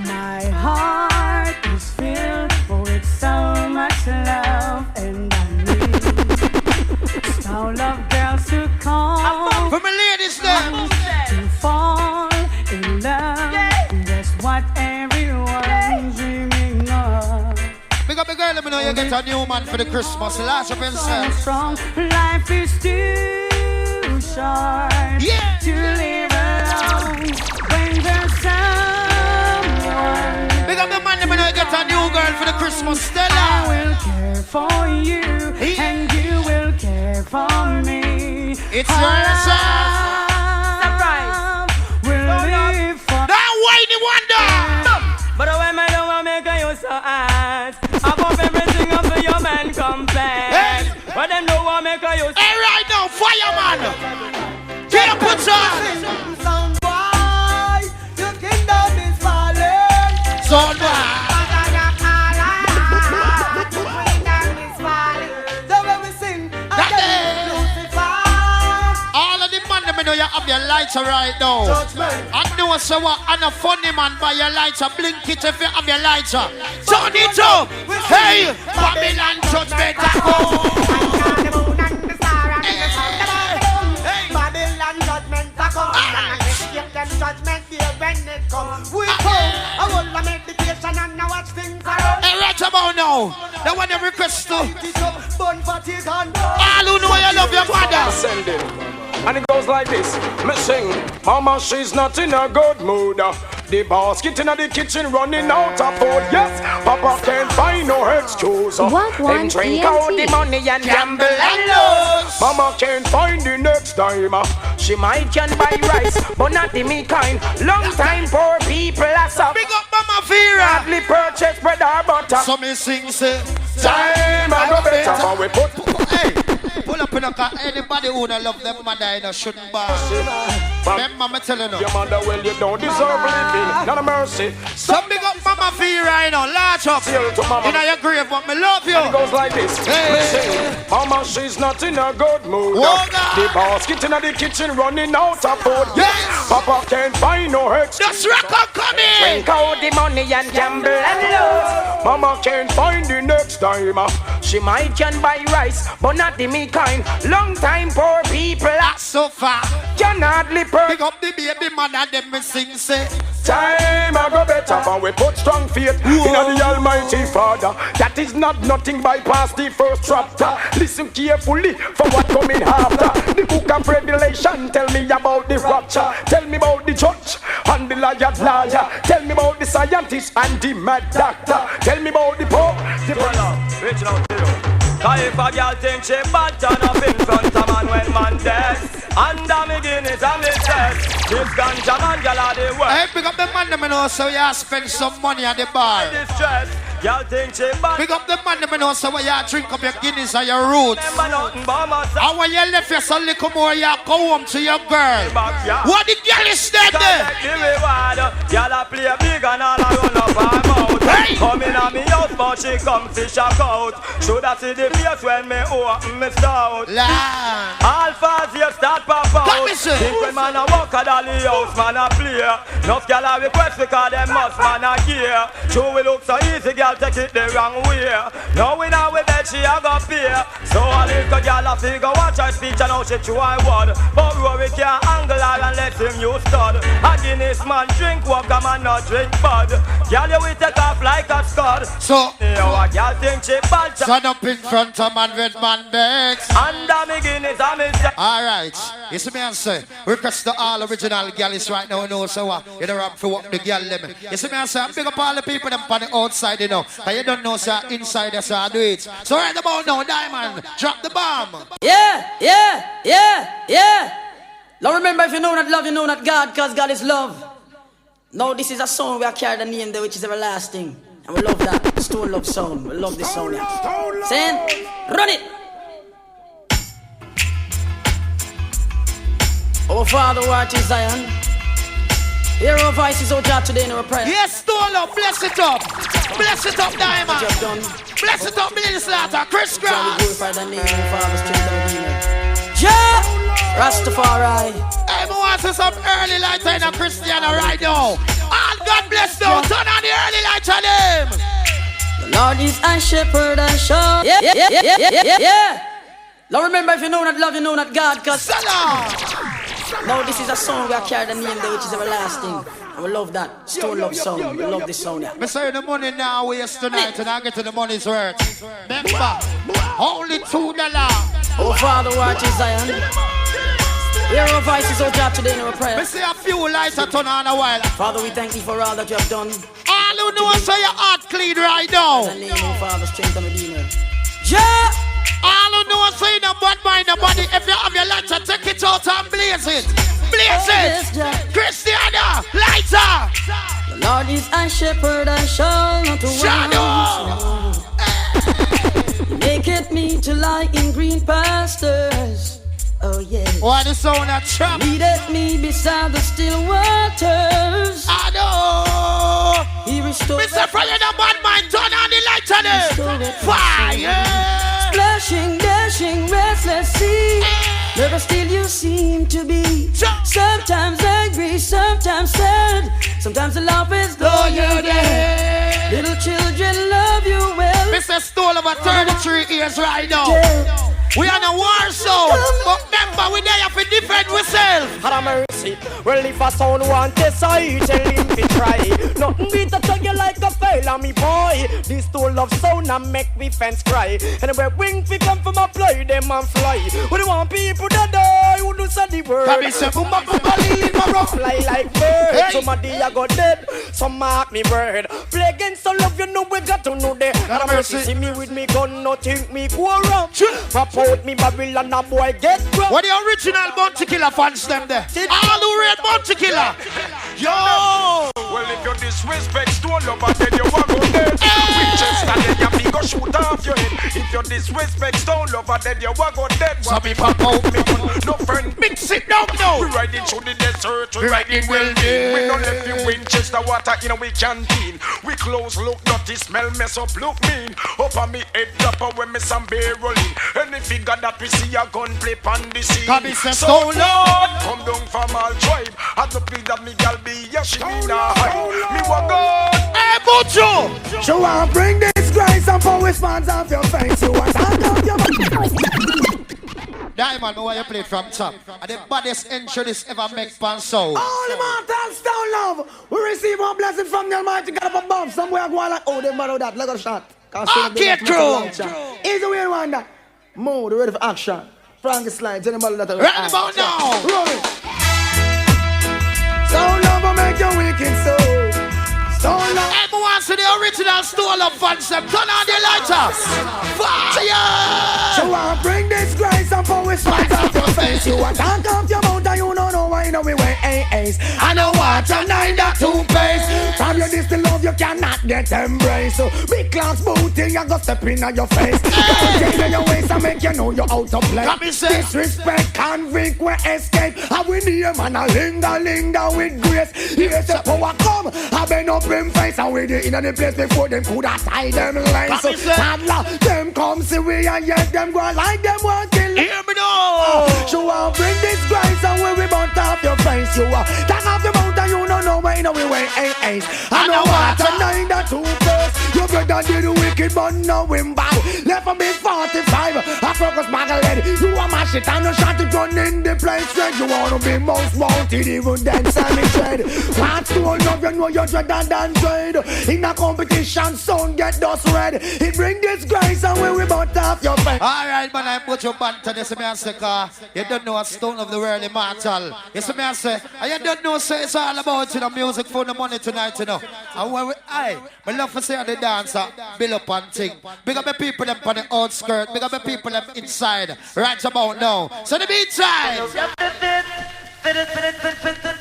My heart is filled with so much love, and I need stone love girls to come. For my ladies now. To fall in love. Yeah. That's what everyone's dreaming of. Big up the girl, let me know you get a new man for the Christmas. Last of himself. Strong. Life is too short to live alone when there's someone. Big up the man, let me know you get a new girl for the Christmas. Stella. I will care for you and you will care for me. It's your son. But when my love make you so hard, above everything of your man complain. But them know I make you. Hey, right now, fireman. Get up, put on. Son boy, your kingdom is falling. Son boy. I know you have your lighter right now. I know so what, I'm a funny man by your lighter. Blink it if you have your lighter. Turn it up. Hey, Babylon judgment I go. Babylon judgment I come. Give them judgment here when it comes. We come. I will meditation and now watch things around. Hey, right about now. The one you request to. Burn fatigue and all who know you love your mother. Send it. And it goes like this, me sing, Mama, she's not in a good mood. The basket in the kitchen running out of food. Yes, Papa can't find no excuse. Then drink out the money and gamble and lose. Mama can't find the next time. She might can buy rice, but not the me kind. Long time poor people are suffering. Big up Mama Vera. Hardly purchase bread or butter. So me sing say, time I go better for we put. Hey, pull up in a car. Anybody who don't love them mother, you shouldn't buy. Them mama telling you. Your mother, well, you don't deserve living. Not a mercy. Some big up Mama Vera, you know, large up. You know your grave, but me love you. And it goes like this. Hey. Mama, she's not in a good mood. The basket in the kitchen running out of food. Yes. Papa can't find no hurts. Just record coming. Drink out the money and gamble and lose. Mama can't find the next time. She might can buy rice, but not the me kind. Long time poor people are so far. Can hardly pick up the baby mother, them me sing say. Time I go better, but we put strong faith in the Almighty Father. That is not nothing bypass the first chapter. Listen carefully for what coming after. The book of Revelation tell me about the rapture. Tell me about the judge and the liar. Tell me about the scientist and the mad doctor. Tell me about the pope. Reaching out to you. Cause if a girl think she bad, turn up in front of man when man dead. Under me Guinness and me test. This ganja man girl are the worst. Hey, pick up the man, me know so you spend some money at the bar. Y'all think she bad. Pick up the man, me know so you drink up your Guinness and your roots. And when you left your son little more, you go home to your girl. What the girl is dead there? Y'all a play big and all a run up her mouth. Hey. Come in on me house, but she come fish a out. Shoulda see the face when me open me stout. All fast you start pop out. Think when man a walk a dolly house, man a play. Enough gyal a request because them must man a gear. True we look so easy, gyal take it the wrong way. Now we know we bet she a go pay. So a little gyal a figure watch her speech and how she chew her word. But Rory can't angle her and let him use stud. A Guinness man drink walk a man not drink bud. Gyal you will take off like a scud. So a gyal think she bad. Stand up in front of man with man bags. Under me Guinness and me say. Alright, you see me and say, request the all original gyalies right now, you know, so you don't have to walk the gyal lemon. You see me and say, I'm big up all the people them on the outside, you know. But you don't know, sir, inside, so I do it. So right about now, Diamond, drop the bomb. Yeah. Now remember, if you know not love, you know not God, because God is love. Now this is a song we are carrying the name there, which is everlasting. And we love that. Stone love sound. We love this sound. Yeah. Saying, run it. Our Father who art in Zion, hear our voices, O God, today in our prayer. Yes, Stole up, bless it up. Bless it up, Diamond. Bless it up, Billy Slaughter, Chris Cross. Glorify the name of Father, strength and Redeemer. Yeah! Rastafari. Hey, we want to some early lights in a Christiana right now. All God bless them. Turn on the early lights on them. The Lord is our shepherd and show. Yeah. Now remember, if you know not love, you know not God. Cause now this is a song we are carrying the name there, which is everlasting. And we love that. Stone love song. We love this song. Me say the money now waste tonight, and I get to the money's worth. Remember, only $2. Oh Father, who art in Zion, hear our voices, O God, today in our prayer. Me say a few lights are turn on a while. Father, we thank you for all that you have done. All who know say your heart clean right now. In the name of Father, strength and Redeemer. Yeah! All who know say no bad mind nobody. If you have your lighter, take it out and blaze it. Blaze it. Christiana, lighter. The Lord is our shepherd and shall not want. Maketh me to lie in green pastures. Oh yes. Why the sound of trap? Leadeth me beside the still waters. I know. He restores. Mr. Fire, the bad mind, turn on the lights on it. Fire. Splashing, dashing, restless sea. Never still you seem to be. Sometimes angry, sometimes sad. Sometimes the love is though you're dead. Little children love you well. Mr. Stole over 33 years right now. We are in a war zone. But remember, we there to defend ourselves. Have mercy. Well, if a son want to say, tell him to try. Nothing beat to tell you like a fail, me boy. This two love sound and make me fence cry. Anyway, wing fi come from a play, them and fly. We don't want people that die who do say the word. Fly like bird. Hey. Somebody a go dead, some mark me word. Play against the love, you know we got to know that. Have mercy. See me with me gun, no think me go wrong. Pop out me Babylon, a boy get drunk. What the original Bounty Killer fans them there? All who read Bounty Killer. Yo! Well, if you disrespect Stone Lover, then you walk on dead. Winchester, then you be go shoot off your head. If you disrespect Stone Lover, then you walk on dead. Some people out me. No friend, mix it down now. We riding through the desert, we riding well-being. We don't let the Winchester water in our canteen. We close look dirty, smell mess up, look mean. Up on me head dropper when me some beer rolling. Any figure that we see a gun play on the scene. So Lord, come down from all tribe. At the plea that me gal be, yeah, she be not hide. Me walk on. Hey, Bucho! So I bring this grace and power response off your face. You want to have your Diamond, why you play from top? And the baddest entry this ever make pan sound. All Immortal Stone Love. We receive one blessing from the Almighty God up above. Somewhere go like, oh, they matter that. Let us shot. Okay, true. Easy way one that. Mode, ready for action. Frankie slides, anybody that right about now. Roll it. Stone Love will make you wicked soul. Stone Love. Everyone see the original Stone Love fans. Turn on the lighters. Fire! So I bring this grace and power smiles off your face. You want to off your mouth and you don't know why no we wear AAs. I know what you neither two-pace. From your distant love you cannot get embraced. So big class booty you go step in on your face. Don't take your waist and make you know you're out of place. Disrespect convict we escape. And we need a man a linger with grace. Here's the power come. I been up in face and we in the place before them could have tied them lines. So toddler them come see we and yet them go like them want kill. Hear me now. So I'll bring this grace and when we bounce off your face. You are take off the mountain you don't know why no we wear AAs. I know what a nine that two-face. Your brother did the wicked but no him bow. Left a big 45. I focus Margaret. You are mash it and you shot it run in the place straight. You wanna be most wanted even then Sammy trade. What's to all of you know you're dreader than trade. In a competition sound get dust red. He bring this grace and when we bounce off your face. Alright man, I put your band to this man say you don't know a Stone of the World Immortal. Yes me say, and you don't know say it's all about the music for the money tonight you know. And when we love to say the dancer, build up and thing. Big up the people them on the outskirts, big up the people them inside, right about now. So the beat time.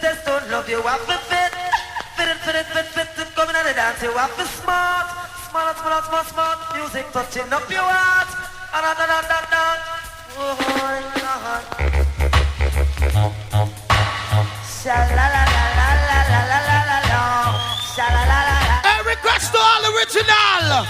Just don't love you, have to fit. Fit, coming on the dance, you have to smart. Smart. Music touching up your heart. Oh, Hey, request to all original.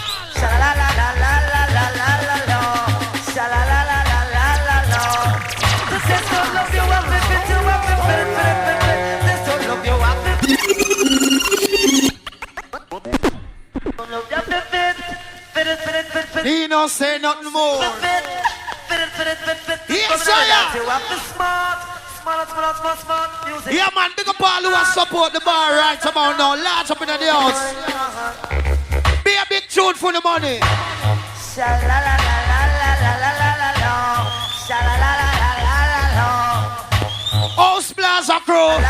He don't say nothing more. Yes, sir. Yeah, man, big up all who want support the bar right about now. Large up in the house. Be a big tune for the money. House Plaza crew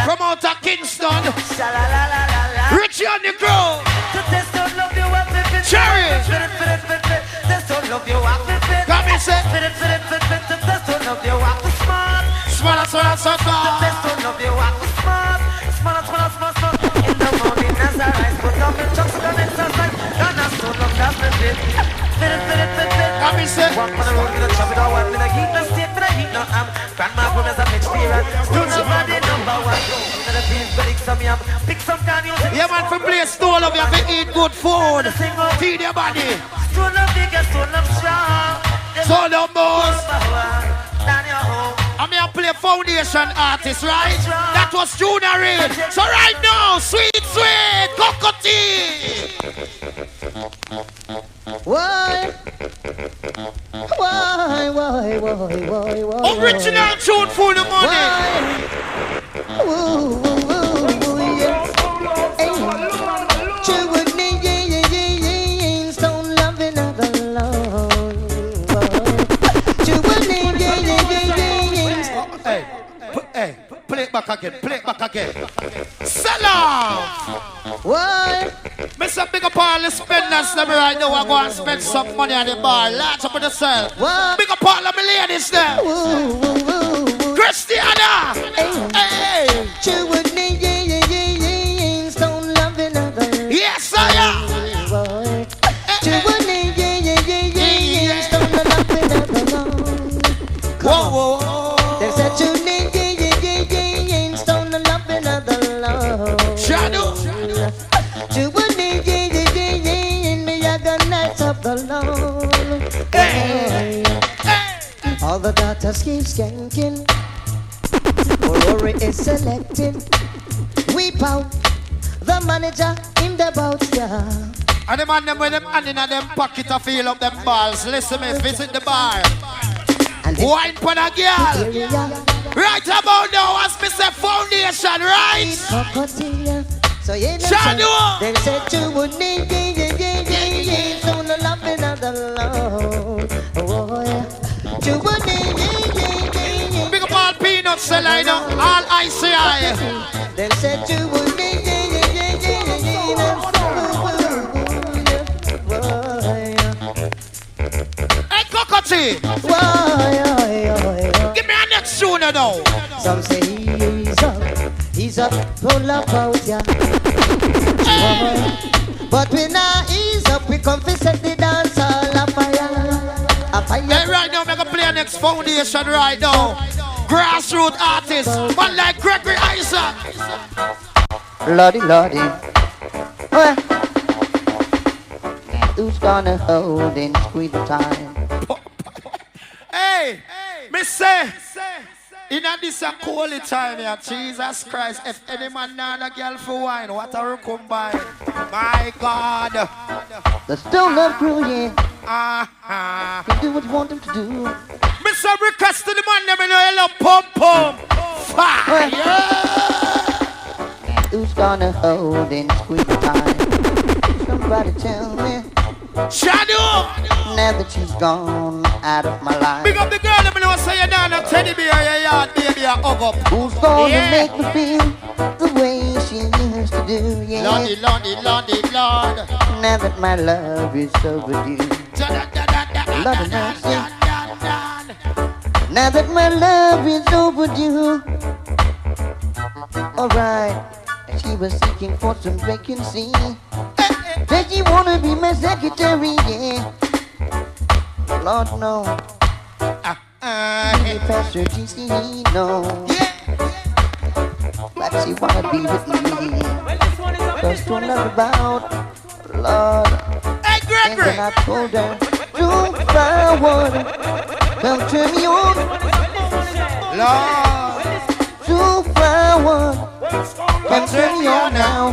from out of Kingston. Richie on the crew. Cherry. Come and say. Smart. In the morning as I rise, put up in trucks and exercise. And I still love that fit. Come and say. Walk on the road with a traffic, I want me to heat no state, but I heat no am. Grandma promise I'm experience. Do nobody number one. Instead of being big some yam, pick some can music. Yeah, man, for play stole up, you have to eat good food. Feed your body. Stone up big and stone up strong. So no more. I'm here to play foundation artist, right? That was Junior Reid. So right now, sweet, cocotte. Why? Original tune for the money. Hey, play it back again. Sell off! What? Mr. Big up all the spenders them right now. I go and spend some money at the bar. Launch up with yourself. What? Big up all the ladies there. Christiana! Hey! Don't love another. Yes, I am! Whoa. There's a don't love another love. Shadow. Me I got nights of the Lord. Hey. All the daughters keep skanking. Rory is selecting. Weep out. The manager in the boat, yeah. And the man them with them hand in them pocket to feel up them balls. Listen me, visit the bar. Wine for a girl. Right about now, as me say foundation, right? So yeah, Shadow. they said you would need soon to love another love. Oh yeah. You would need big up all peanut seller, you know, all ICI. They said you would need Hey, cocotte. Give me a next tune now. Some say he's up, pull up out, yeah. But we now ease up, we come to set the dance all a fire. Hey, right now, I'm going to play next foundation right now. Grassroots artists, one like Gregory Isaac. Lordy. Who's gonna hold and squeeze the time? Hey, me say, in this a quality time here, Jesus Christ, if any man not a girl for wine, what are you combine? My God. The Stone Love Crew, yeah. Can do what you want them to do. Me say request to the man, them know you love pump. Fire. Who's gonna hold and squeeze the time? Somebody tell me. Shadow! Now that she's gone out of my life. Big up the girl, let me know say you're down a teddy bear, your yard, baby, a hug up. Who's gonna make me feel the way she used to do, yeah. Lordy. Now that my love is overdue. Lord of mercy. Now that my love is overdue. Alright, she was seeking for some vacancy. Said she wanna be my secretary, yeah. Lord, no. Pastor GC, no. she wanna be with me. Cause to love about, Lord. Hey, and then I told her, to forward, come turn me on. Lord, to forward, come turn me on now.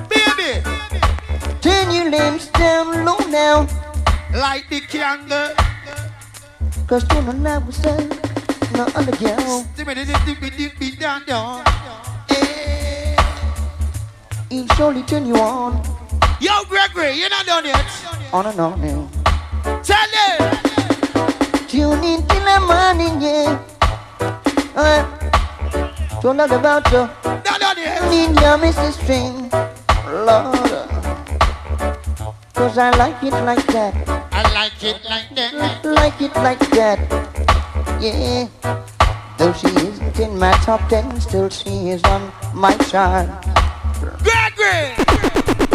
Baby, turn your limbs down low now. Light the candle. Cause to the night was sad, no other girl. He'll surely turn you on. Yo, Gregory, you're not done yet. On and on, yeah. Tell them. Tune in till the morning, yeah. Told her about you. Not done yet. Need your Mrs. String, Lord. Cause I like it like that. I like it like that. Like it like that. Yeah. Though she isn't in my top 10, still she is on my chart. Gregory!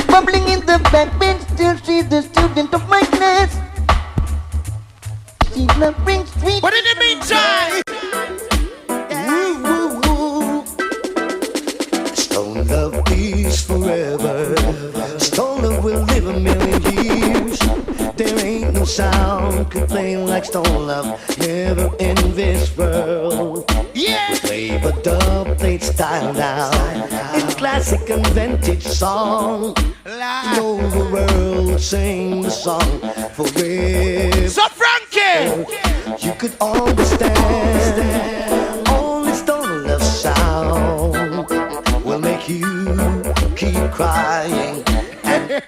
Bubbling in the backbench, still she's the student of my class. She's loving sweet. But in the meantime, Stone love is forever. Stone love will live a million years. There ain't no sound could play like stone love, never in this world. Yeah. Play the dub plate style now. It's classic and vintage song. Know the world sing the song forever. So Frankie, you could understand. Only stone love sound will make you keep crying and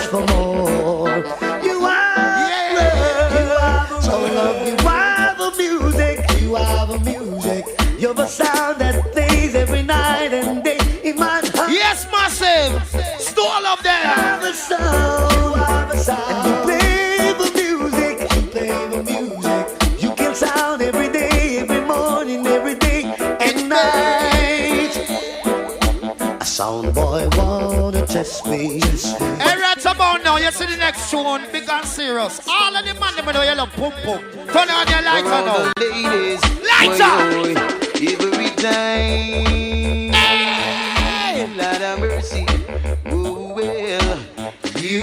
for more. You are love, so love. You are the music. You are the music. You're the sound that plays every night and day in my heart. Yes, massive. Stole of them. You are the sound. You are the sound. And you play the music. You play the music. You can sound every day, every morning, every day and night. A sound boy wanna test me. Hey, right about now, you see the next tune, big and serious. All of the man, them know you love pum pum. Turn on your lights now. Ladies, lights every time. Hey! Lord have mercy. Oh well, you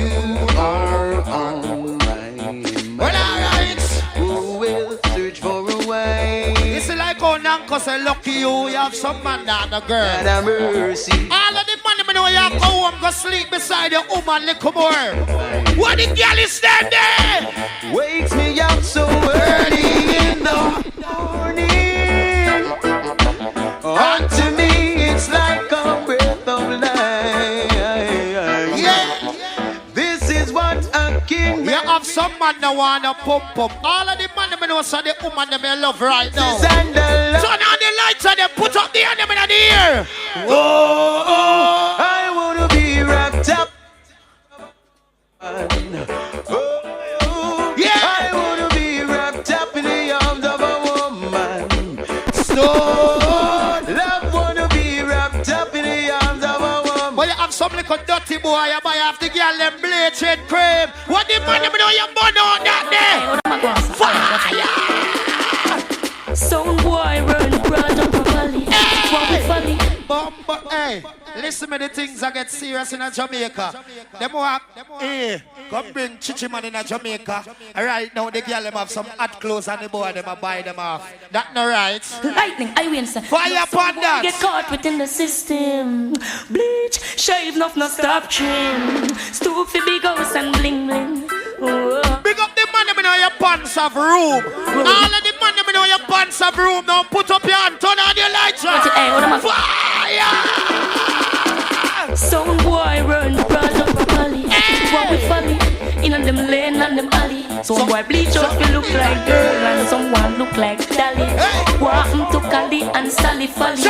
are on my mind. Well, alright. Oh well, search for a wife. It's like how Nanko say, lucky you have some man and a girl. Lord have mercy. All of the man, them know you go home, go sleep beside your woman, little more. What the girl is standing? Wakes me up so early in the morning. Unto me, it's like a breath of life. Yeah. This is what a king. You have some man that wanna pump up. All of the man them know so the woman them in love right now. Turn on the lights and they put up the enemy in the ear. Oh, I wanna be wrapped up. Yeah. I wanna be wrapped up in the arms of a woman. So love wanna be wrapped up in the arms of a woman. but you have some little dirty boy, you buy half the girl them bleaching cream. What the man them know you burn out that day? Fire! Sound boy run broad up a valley. Hey! But hey, listen to the things that get serious in Jamaica. Them walk, hey, come bring Chichi man in Jamaica. Right now the girl them have some hot clothes and the boy them buy them off. That no right. Lightning, I win, sir. Fire upon that. Get caught within the system. Bleach, shave, no stop trim. Stoop for big house and bling bling. Whoa. Big up the man them in your pants of room. All of the man them in your pants of room. Now put up your hand, turn on your lights. Fire! Sound boy run broad up a valley. What we folly in on them lane and them alley. Some boy bleach up you look like girl and someone look like Dolly. What to Cali and Sally Folly.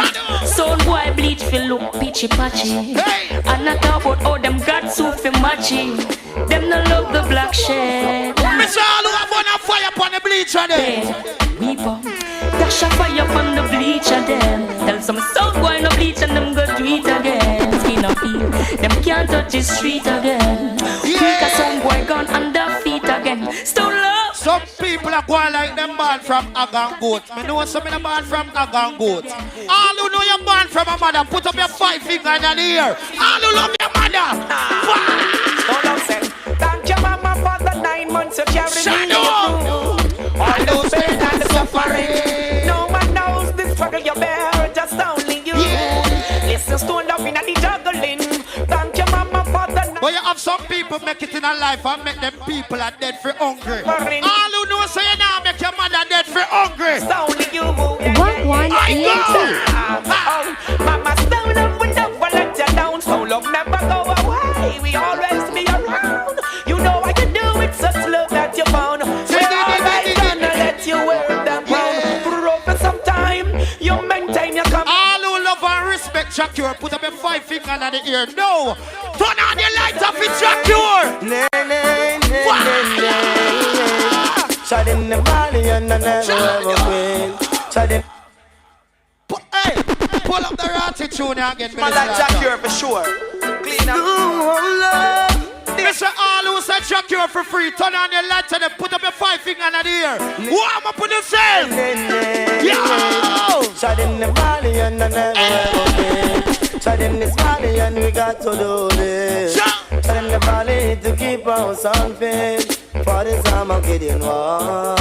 Sound boy bleach fi look peachy patchy. And not talk about how them got so fi matchy. Them no love the black shade. Mr. All who have on a fire upon the bleacher there. We bump, dash a fire upon the bleacher them. Tell some sound boy no bleach and them go do it again. Skin up heel, them can't touch the street again. Because some boy gone under feet again. Stone love, Some people are going like them born from Agan goat. Me know some of them born from Agan goat. All who know you're born from a mother, put up your 5 fingers in the air. All who love your mother. Thank your mama for the 9 months of carrying me through. All the pain and the suffering. No one knows the struggle you bear, just only you. Listen, stoned up in the juggling. Thank your mama for the. But you have some people make it in a life and make them people are dead for hungry. All who know say you now make your mother dead for hungry. It's only you. One Mama stone up with never let you down. So love never go away. We always be around. You know I can do it, such love that you found. We're always gonna let you wear them down. For some time, you maintain your come. All who love and respect Jacure, put up your 5 fingers in the air. No! Turn on your lights off with Jacure! Shot in the valley and I never ever quit. Shot in. Hey, pull up the ratty tune again. Man like Jacure for sure. Clean up. Mr. All who said Jacure for free, turn on your lights and then put up your 5 fingers in the air. Warm up with yourself. Yo! Shot in the valley and I never ever quit. Shot in this valley and we got to do this. Shot in the valley to keep our sun fit. For this time I'm getting war.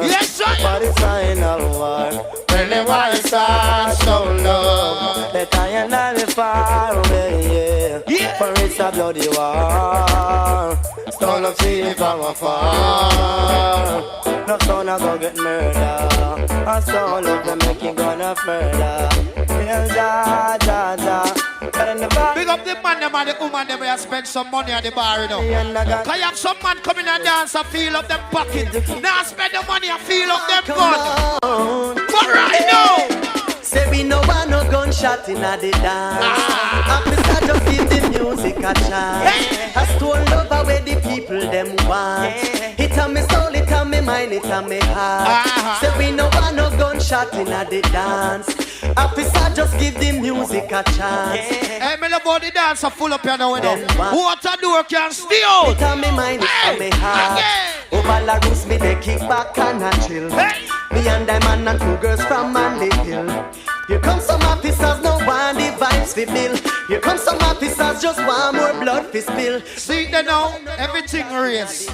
Yes, sir. For this final war. When the war starts so low, the time and I far away, yeah. For it's a bloody war. Stone of sea from afar. No son I go get murder. A soul of them making gonna murder. Ja, ja, ja. Big up the man, them and the woman, them where spend some money at the bar, you know. Cause you have some man come in and dance and feel up them pocket. Now spend the money and feel up them gun. But right now, say we no want no gunshot in the dance. Officer just give the music a chance. I stole love where the people them want. It on me soul, it on me mind, it on me heart. Say we no want no gunshot in the dance. Officer just give the music a chance. Hey, me love how the dancer full up here now, you know. Water door can stay out. It on me mind, it on me heart. Over La Rus, me they kick back and a chill. Me and them man and 2 girls from Manly Hill. Here come some officers, no one the vibes fi bill. Here come some officers, just one more blood fi spill. See they now, everything race.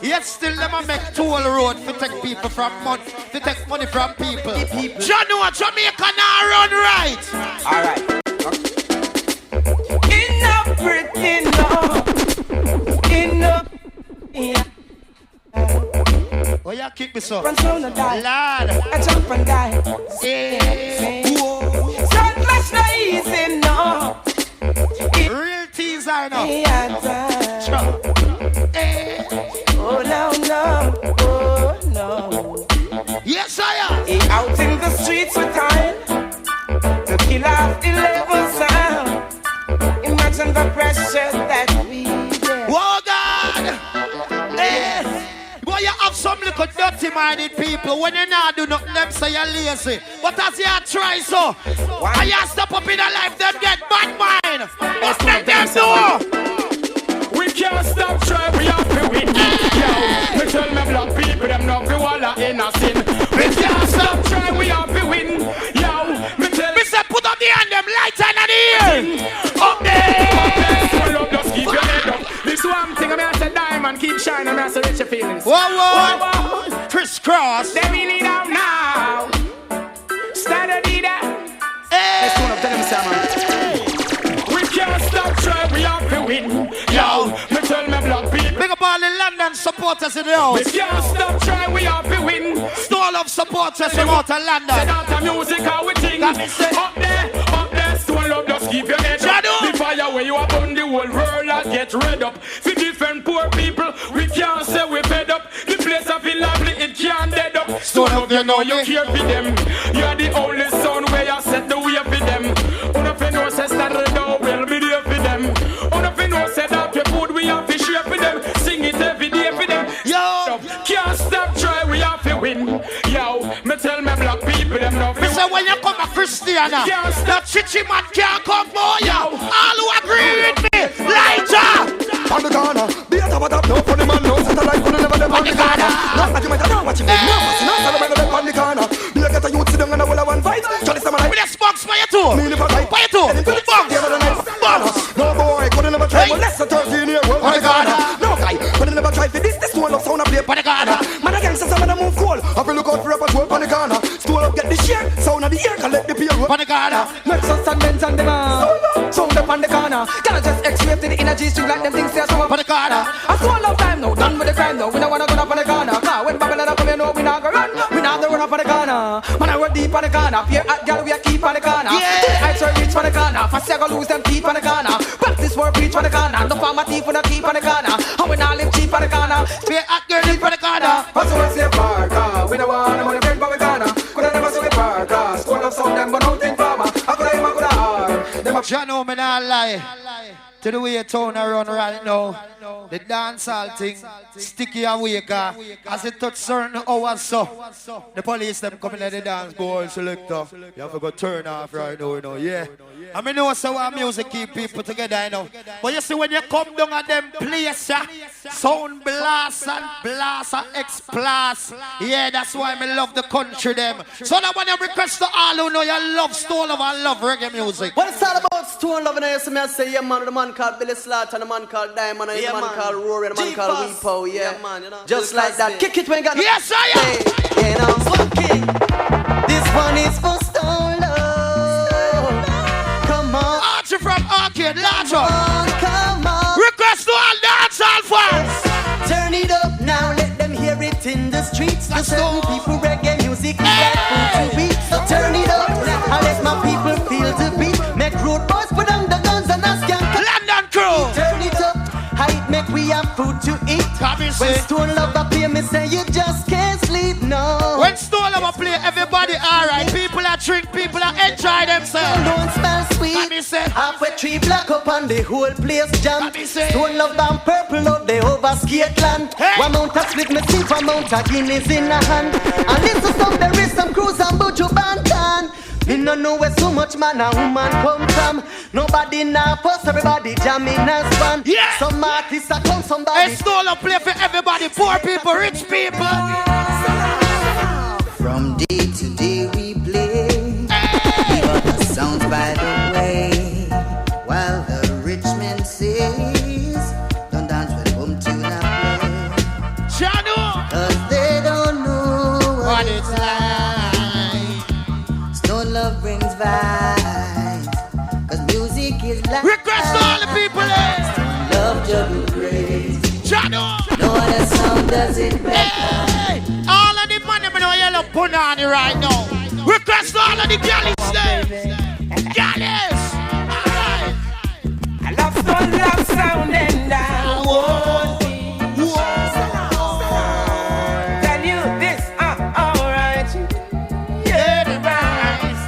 Yet still them a make toll road to take people from money, to take money from people. John know Jamaica now run right. Alright. Enough pretty no. Enough. Yeah. Oh, yeah, kick me so. Run through the die. Lord. I jump and die. Yeah. Whoa. So much no easy, no. Real teaser, no. Yeah, oh, no, no. Oh, no. Yes, I am. Out in the streets with time to kill off the level sound. Imagine the pressure that we get. Whoa, God. Boy, you have some little dirty-minded people. When you not do nothing, them say you're lazy. But as you try so, and you step up in a life, them get bad mind. What make them do? We can't stop trying, we have to win. Yo, me tell me black people, them not be walla in a sin. We can't stop trying, we have to win. Yo, me tell me say put up the hand, them lights in the ear. Up there. Up there, just keep your head up. This one thing, I say diamond, keep shining, I say reach your feelings. Whoa, whoa. Crisscross. They really down now. Stand a leader. Let's turn up, tell them Simon. We can't stop trying, we have to win. Yo, me tell me black people. Big up all the London supporters in the house. We can't stop trying, we have to win. Stall of supporters from out of London. Say that the music how we think. Up there, stone love, just keep your head up. The fire where you are on the whole world, I get red up. For different poor people, we can't say we fed up. The place I feel lovely, it can't dead up. Stone love, you know you care for them. You are the only son where you set the way for them. Unof no say stand down, we'll be there for them. Unof no say that your food we have to share for them. Sing it every day for them. Yo, can't stop try, we have to win. Yo, me tell me black people them not. Me say when you come a Christiana, that chichi man can't come more. Yo, all who agree with me, lighter. On the corner, be a top, no funny man, no satellite, never them on the corner. two. Me never try. Buy two. Bang. No boy, couldn't never try. Less than 13 years old. On the corner. No guy, couldn't never try for this. This one love sound a play. On the corner. Man a gangster, some of them move cool. Have a look out for a patrol on the corner. Stool up, get the share. Sound of the air, collect the peer. On the corner. Make some segments on the man. Sound up on the corner. Gotta just X-ray to the energy stream like them things. On the corner. I swallow love time now. Done with the crime now. We don't wanna go up on the corner. Cause when Babylon come, you know we not go run. We not go run up on the corner. Man, I work deep on the corner. Fear at girl, we a keep on the corner. Yeah. I try reach on the corner. Fast I go lose them teeth on the corner. Practice work reach on the corner. No farmer teeth when I keep on the corner. And we not live cheap on the corner. Fear at girl deep on the corner. What's the say park? We don't want them on the friend for the corner. Coulda never see the park. School of some them, but don't think farmer. I coulda him, I coulda hard. Them a John, no, me not lie. To the way town around right now, the dancehall thing, sticky away, as it touch certain hours, so the police them coming at the dance ball selector. You have to go turn off right now, you know, yeah. I mean, know so our music keep people together, you know. But you see when you come down at them place, sound blast and blast and explast. Yeah, that's why I love the country them. So that when you request to all who know you love Stone Love and love reggae music. What is all about Stone Love? And I say, yeah, man, the man called Billy Slaughter, and the man called Diamond, and the man called Rory, and the man called Weepo, yeah. Man, you know, just like that. Kick it when you got no. Yes, I am. You know, funky. This one is for Stone Love. Come on. Archie from Arcade, Larger. Come on. Request to all dancehall fans. Turn it up now, let them hear it in the streets. To certain people, reggae music is like food to beat. So turn it up now, and let my people feel the beat. Make road boys put on the guns and ask them. London crew. Turn it up, how it make we have food to eat. When Stone Love appear, me say you just can't sleep, no. When Stone Love play, everybody alright. People are drink, people are enjoy themselves. Don't smell sweet. Halfway tree black up and the whole place jam. Stone Love and purple out the over skate land. One mount of split me see, one mount of Guinness in a hand. And this is some there is some cruise and Buju Bantan. Me no know where so much man and woman come from. Nobody now fuss, everybody jamming as one. Yeah. Some artists are come, somebody. It's Stone Love play for everybody, poor people, rich people. From day to day we play. We got the sounds by the way. While the rich man says, don't dance with them to not play. Chano. 'Cause they don't know what it's like. Stone Love brings vibes. 'Cause music is life. Request all the people there. Stone Love juggle grace. Chano. No other sound does it better. Hey. All of the money me know you love punani right now. Request all of the galleys there. Galleys. Alright. I love Stone Love sound and I won't be. Tell you this, alright. Yeah, the rise.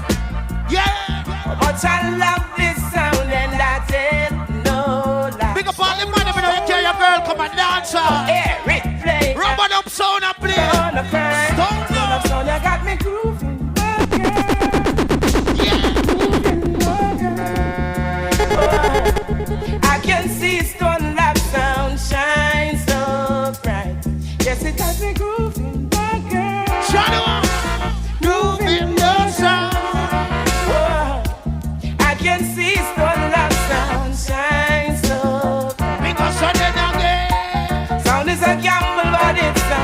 Yeah. But I love this sound and that's it. No lie. Big up all the money me know you carry your girl come and dance her. Yeah, it play. Rub up sound and play. On the first. Stone Love sound you got me grooving. I can see Stone Love sound shine so bright. Yes, it has me grooving, my girl. Shadow, grooving the sound. I can see Stone Love sound shine so bright. Because again. Sound is a gamble, but it's a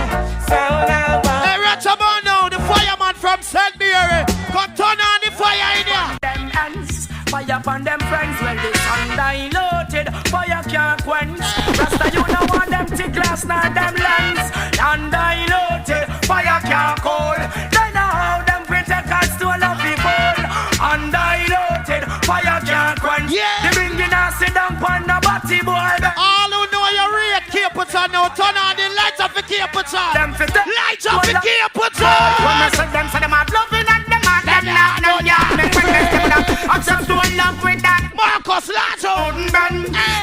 sound album. Hey, Ratchabon now, the fireman from St. Mary. Come turn on the fire in here. Them hands, fire upon them friends. Well, this undiluted fire can't quench. Rasta, you know want them to glass, not them lands. Undiluted fire can't cool. They know how them protect us to love people. Undiluted fire can't quench. Yeah. The bringing us sit down on the body boy. All who know you rate Caputon now, turn on the lights of the Caputon. Lights of the Caputon. When I said them, so them are loving and them are them not know ya. Make me best them up. I'm just doing love with that. Marcus Lato. Wouldn't burn.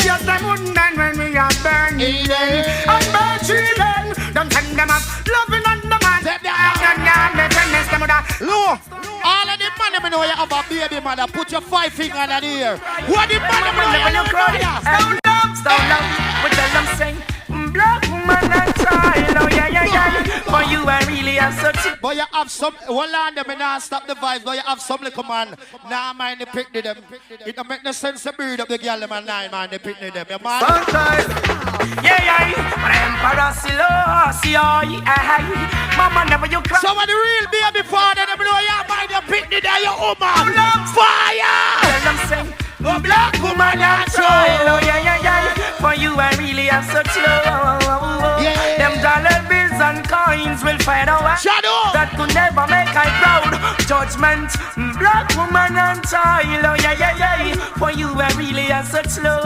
Yes, them wouldn't burn when we are burning them. And burn children. Them send them up. Loving and the man. Them ya. Make me best them up. Look, all of the money me know you have a baby mother. Put your 5 finger in the air. What the money me know you have a Stone Love. We tell them sing. Black woman and child. Oh yeah. For you I really have such. But you have some, one land them and not stop the vibes, but you have some little man, nah mind the picnic them. It don't make no sense to breed up the girl them and nah mind the picnic them, you man. Yeah, Emperor Selassie, Mama never you cry. So when the real baby father, them know you mind the picnic there, you woman. Fire! Tell them sing. Black woman and child, oh yeah. For you I really have such love. Yeah. Them dollar bills and coins will fade away. Shadow. That could never make I proud. Judgment, black woman and child, oh yeah. For you I really have such love.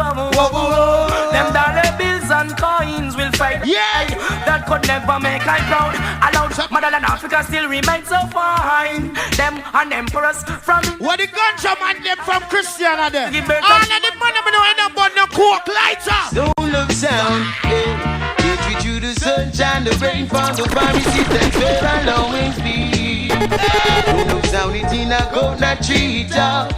Them dollar bills and coins will fade. Yeah. That could never make I proud. Allowed motherland Africa still remains so fine. Them an empress from. What the ganja man them from Christian are there? All of the money me know end up on the coke lighter. Soul of sound, yeah. Get you the sunshine, the rain from the promises, that's where I'll always be. Soul of sound, it's in a coconut tree top,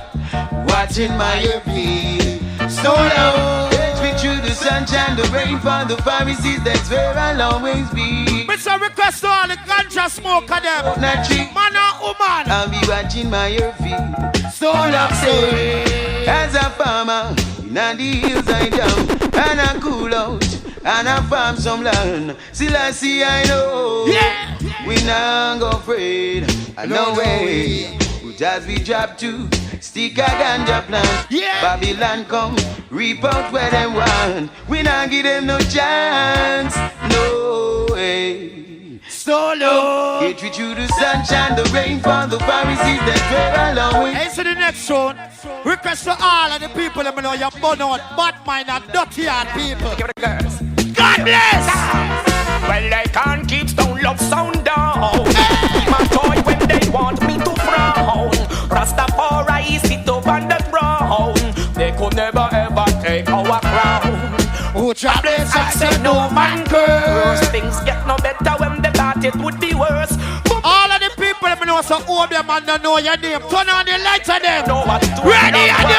watching my appeal. So low, get you the sunshine, the rain from the promises, that's where I'll always be. Mr. Request to all the ganja smoker them. Man or woman, I'll be watching my feet. So love say. As a farmer, in the hills I down, and I cool out, and I farm some land. Still I see I know, yeah. We not go afraid, no way. As we drop to stick a ganja plant, yeah. Babylon come, reap out where they want. We not give them no chance, no way. Solo. Get with you the sunshine, the rain from the Pharisees, that's where I'll always. Hey, so the next one. Request to all of the people that know you're born out, bad mind and dirty heart people. Give it the girls. God bless! Well, they can't keep stone love sound down. My toy when they want me to frown. Rastafari sit up on the throne. They could never ever take our crown. Who troubles I say no man curse. Things get no better when they thought it would be worse. All of the people that know so old them and don't know your name. Turn on the lights of them. No what to ready and go.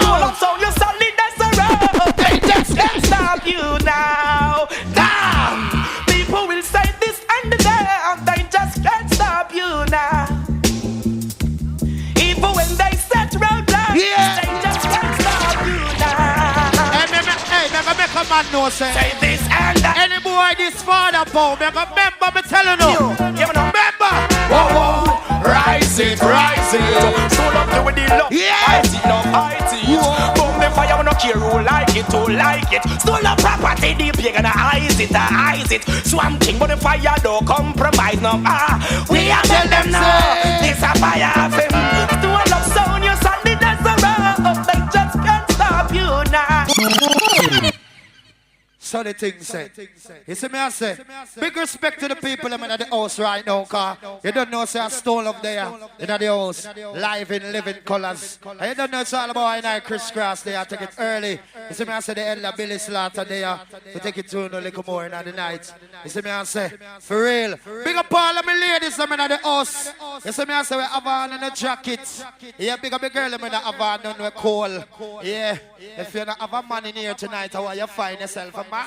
Stone up so you solid as a rock. They just can't stop you now. Damn. People will say this and that. They just can't stop you now. Even when they set roadblocks, yeah. They just can't stop you now. Make a man know say this and that. Any boy this father bow, make a member me telling you. Remember. Whoa, rise it. So love you with the love. Yeah. I see no fight it. Boom the fire, we no care who like it, Stole the property, deep you gonna eyes it. Swamp King, but the fire don't compromise no. We have tell them now. This a fire film. Stole love sound, you solid as a rock. They just can't stop you now. So the thing say, you see me I say, big respect to the people in the house right now, car. You don't know say I stole up there in the house, live in living colors. And you don't know it's all about I Chris Cross there, I take it early. You see me I say the elder Billy Slaughter there, to take it to a little more in the night. You see me I say, for real, big up all of my ladies in the house. You see me I say we have on in the jacket. Yeah, big up the girl in the have on in the coal. Yeah, if you don't have a man in here tonight, how you find yourself a man?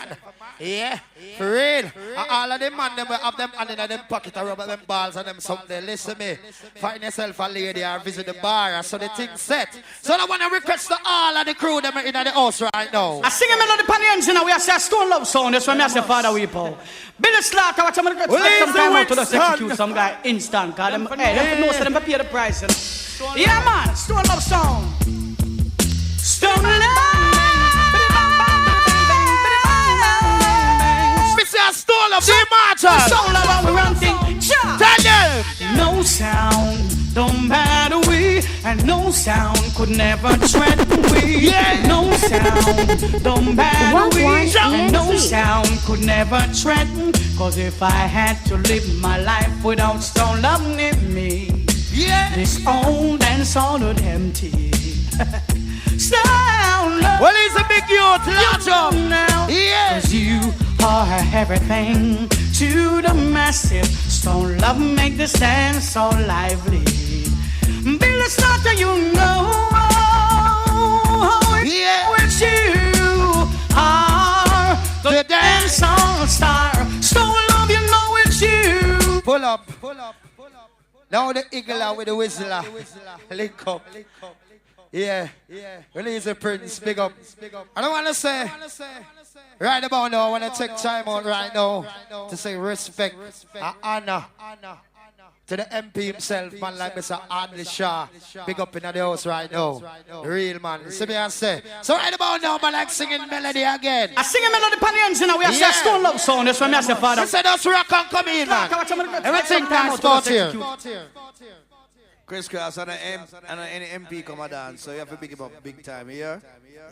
Yeah, for real. And all of them man, them will have them hand in them pocket and rub them balls and them something. Listen me, find yourself a lady or visit the bar, so the thing set. So I want to request to all of the crew them in the house right now. I sing a melody pan the engine and we are say Stone Love Sound. That's why I say Father Weepo. Billy Slaughter, watch some of the some time out to just execute some guy instant. Cause them, hey, them know so them pay the price. Yeah man, Stone Love Sound. Stone Love. Stole of the Immortal. Sound about we run thing. Tell them. No sound, don't matter we, and no sound could never threaten we. Yeah. No sound, don't matter we, and no sound could never threaten. Cause if I had to live my life without Stone Love near me, yeah, this old and solid empty. Stone Love. Well, he's a big youth, large up now. Yeah. Cause you are everything to the massive. Stone Love make the stand so lively. Billy Slaughter, you know, yeah, with you are the dancehall star. Stone Love, you know it's you. Pull up. Now the eagle with the whistler. Link up. Yeah. Release the Prince. Big up. I don't want to say. Right about now, I want to take time out right now to say respect and honor to the MP himself, man like Mr. Adley Shaw. Big up in the house right now. The real man. See me and say. So right about now, man like singing melody again. I sing a melody pan the engine now. We have a stone love song. That's when I say, Father. I said, that's rock and come in, man. Everything time sport here. Chris Cross and any MP come and dance, so you have to pick him up big time here.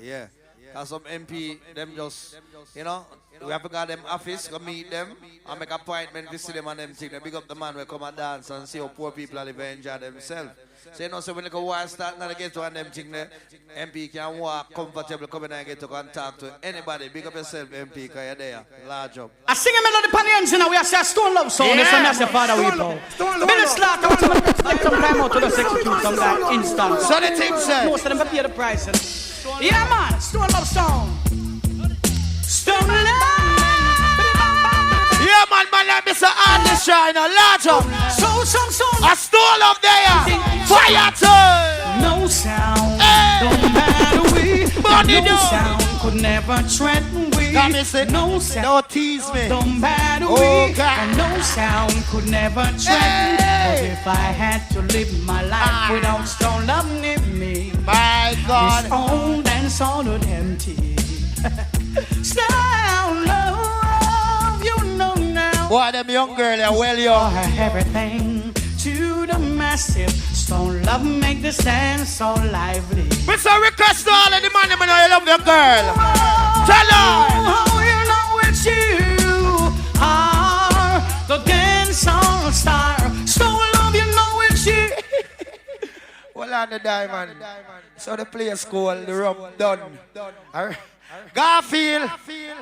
Yeah. Cause some MP, them just, you know, we have to go to them office, go meet them, and make appointment, visit them and them thing. They big up the man will come and dance and see how poor people live and enjoy themselves. So you know, so when you go war start now get to one them thing, the MP can walk comfortable, come in and get to go and talk to anybody. Big up yourself, MP, because you're there. Large up. I sing a melody pan the engine now. We have a stone love song. That's when I say, Father, we go. Billy Slack, I want to take some time out to just execute some like instant. So the thing said. Most of them pay the price. Yeah, man, stone love song. Stone love. Yeah, man, like Mr. Andy Shiner, large up. So. A stone up there. Fire turn. No sound. Don't matter we. No sound could never threaten we. No sound. Don't tease me. Don't matter we. And no sound could never threaten. But if I had to live my life without stone love near me, my God, it's old and solid empty. Stone love, you know now. Boy, them young girl are well young. Everything to the massive. Stone love make the stand so lively. Mr. Request to all of the money, man, I love your girl. Tell her. Oh, you know it's you are the dancehall star. Stone love, you know it's you. Well, on the diamond. So the place called the rum done. Garfield,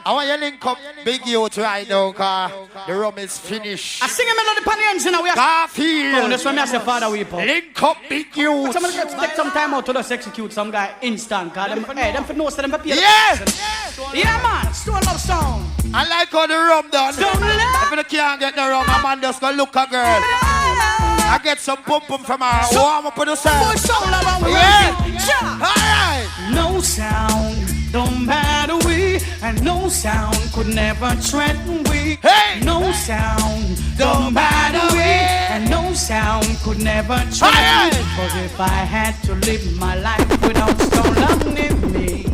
I want you to link up big youth right now, cause the rum is finished. I sing a melody pan the engine now. Garfield, that's when I say, Father, we put. link up big youth. Somebody take some time out to just execute some guy instant, cause them for no them for yeah, man, stone love song. I like how the rum done. If you can't get the rum, a man just go look a girl. I get some pum pum from her. Warm up with the sound. Yeah. Alright. No sound, don't matter we, and no sound could never threaten we. Hey. No sound, don't matter we, and no sound could never threaten me. Cause if I had to live my life without stone love near me,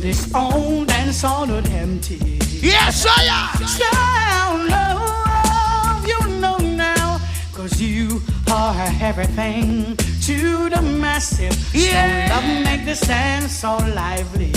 this old and solid empty. Yes, I am. Stone love, you know now. Cause you are everything to the massive. Yeah. Stone love make the stand so lively.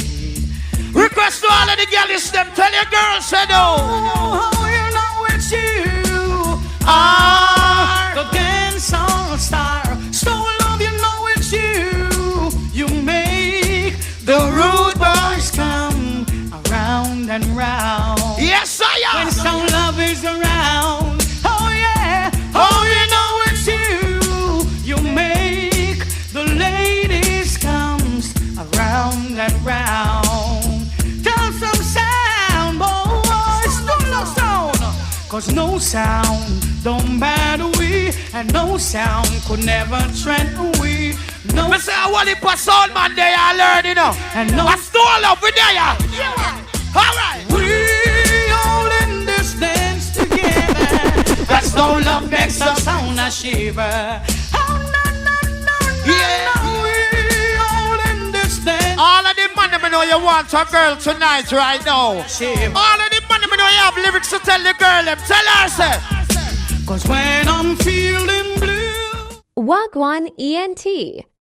Request to all of the girls, them tell your girls, say no. Oh, you know it's you are the dancehall star. Stone love, you know it's you. You make the rude boys come around and round. Yes, I am. When stone love is around. Oh yeah. Oh, you know it's you. You make the ladies comes around and round. Tell some sound, boys, don't no sound. Cause no sound don't matter we, and no sound could never threaten we. No. I say I want to put sound man they are learning now. And no. I stole up with there. Yeah. Alright. We all in this dance together. That stone love makes us sound a shiver. Oh no, yeah. We all in this dance. All of the money me know you want a girl tonight right now. Shiver. All of the money me know you have lyrics to tell the girl them. Tell her say. Cause when I'm feeling blue. Wagwan ENT.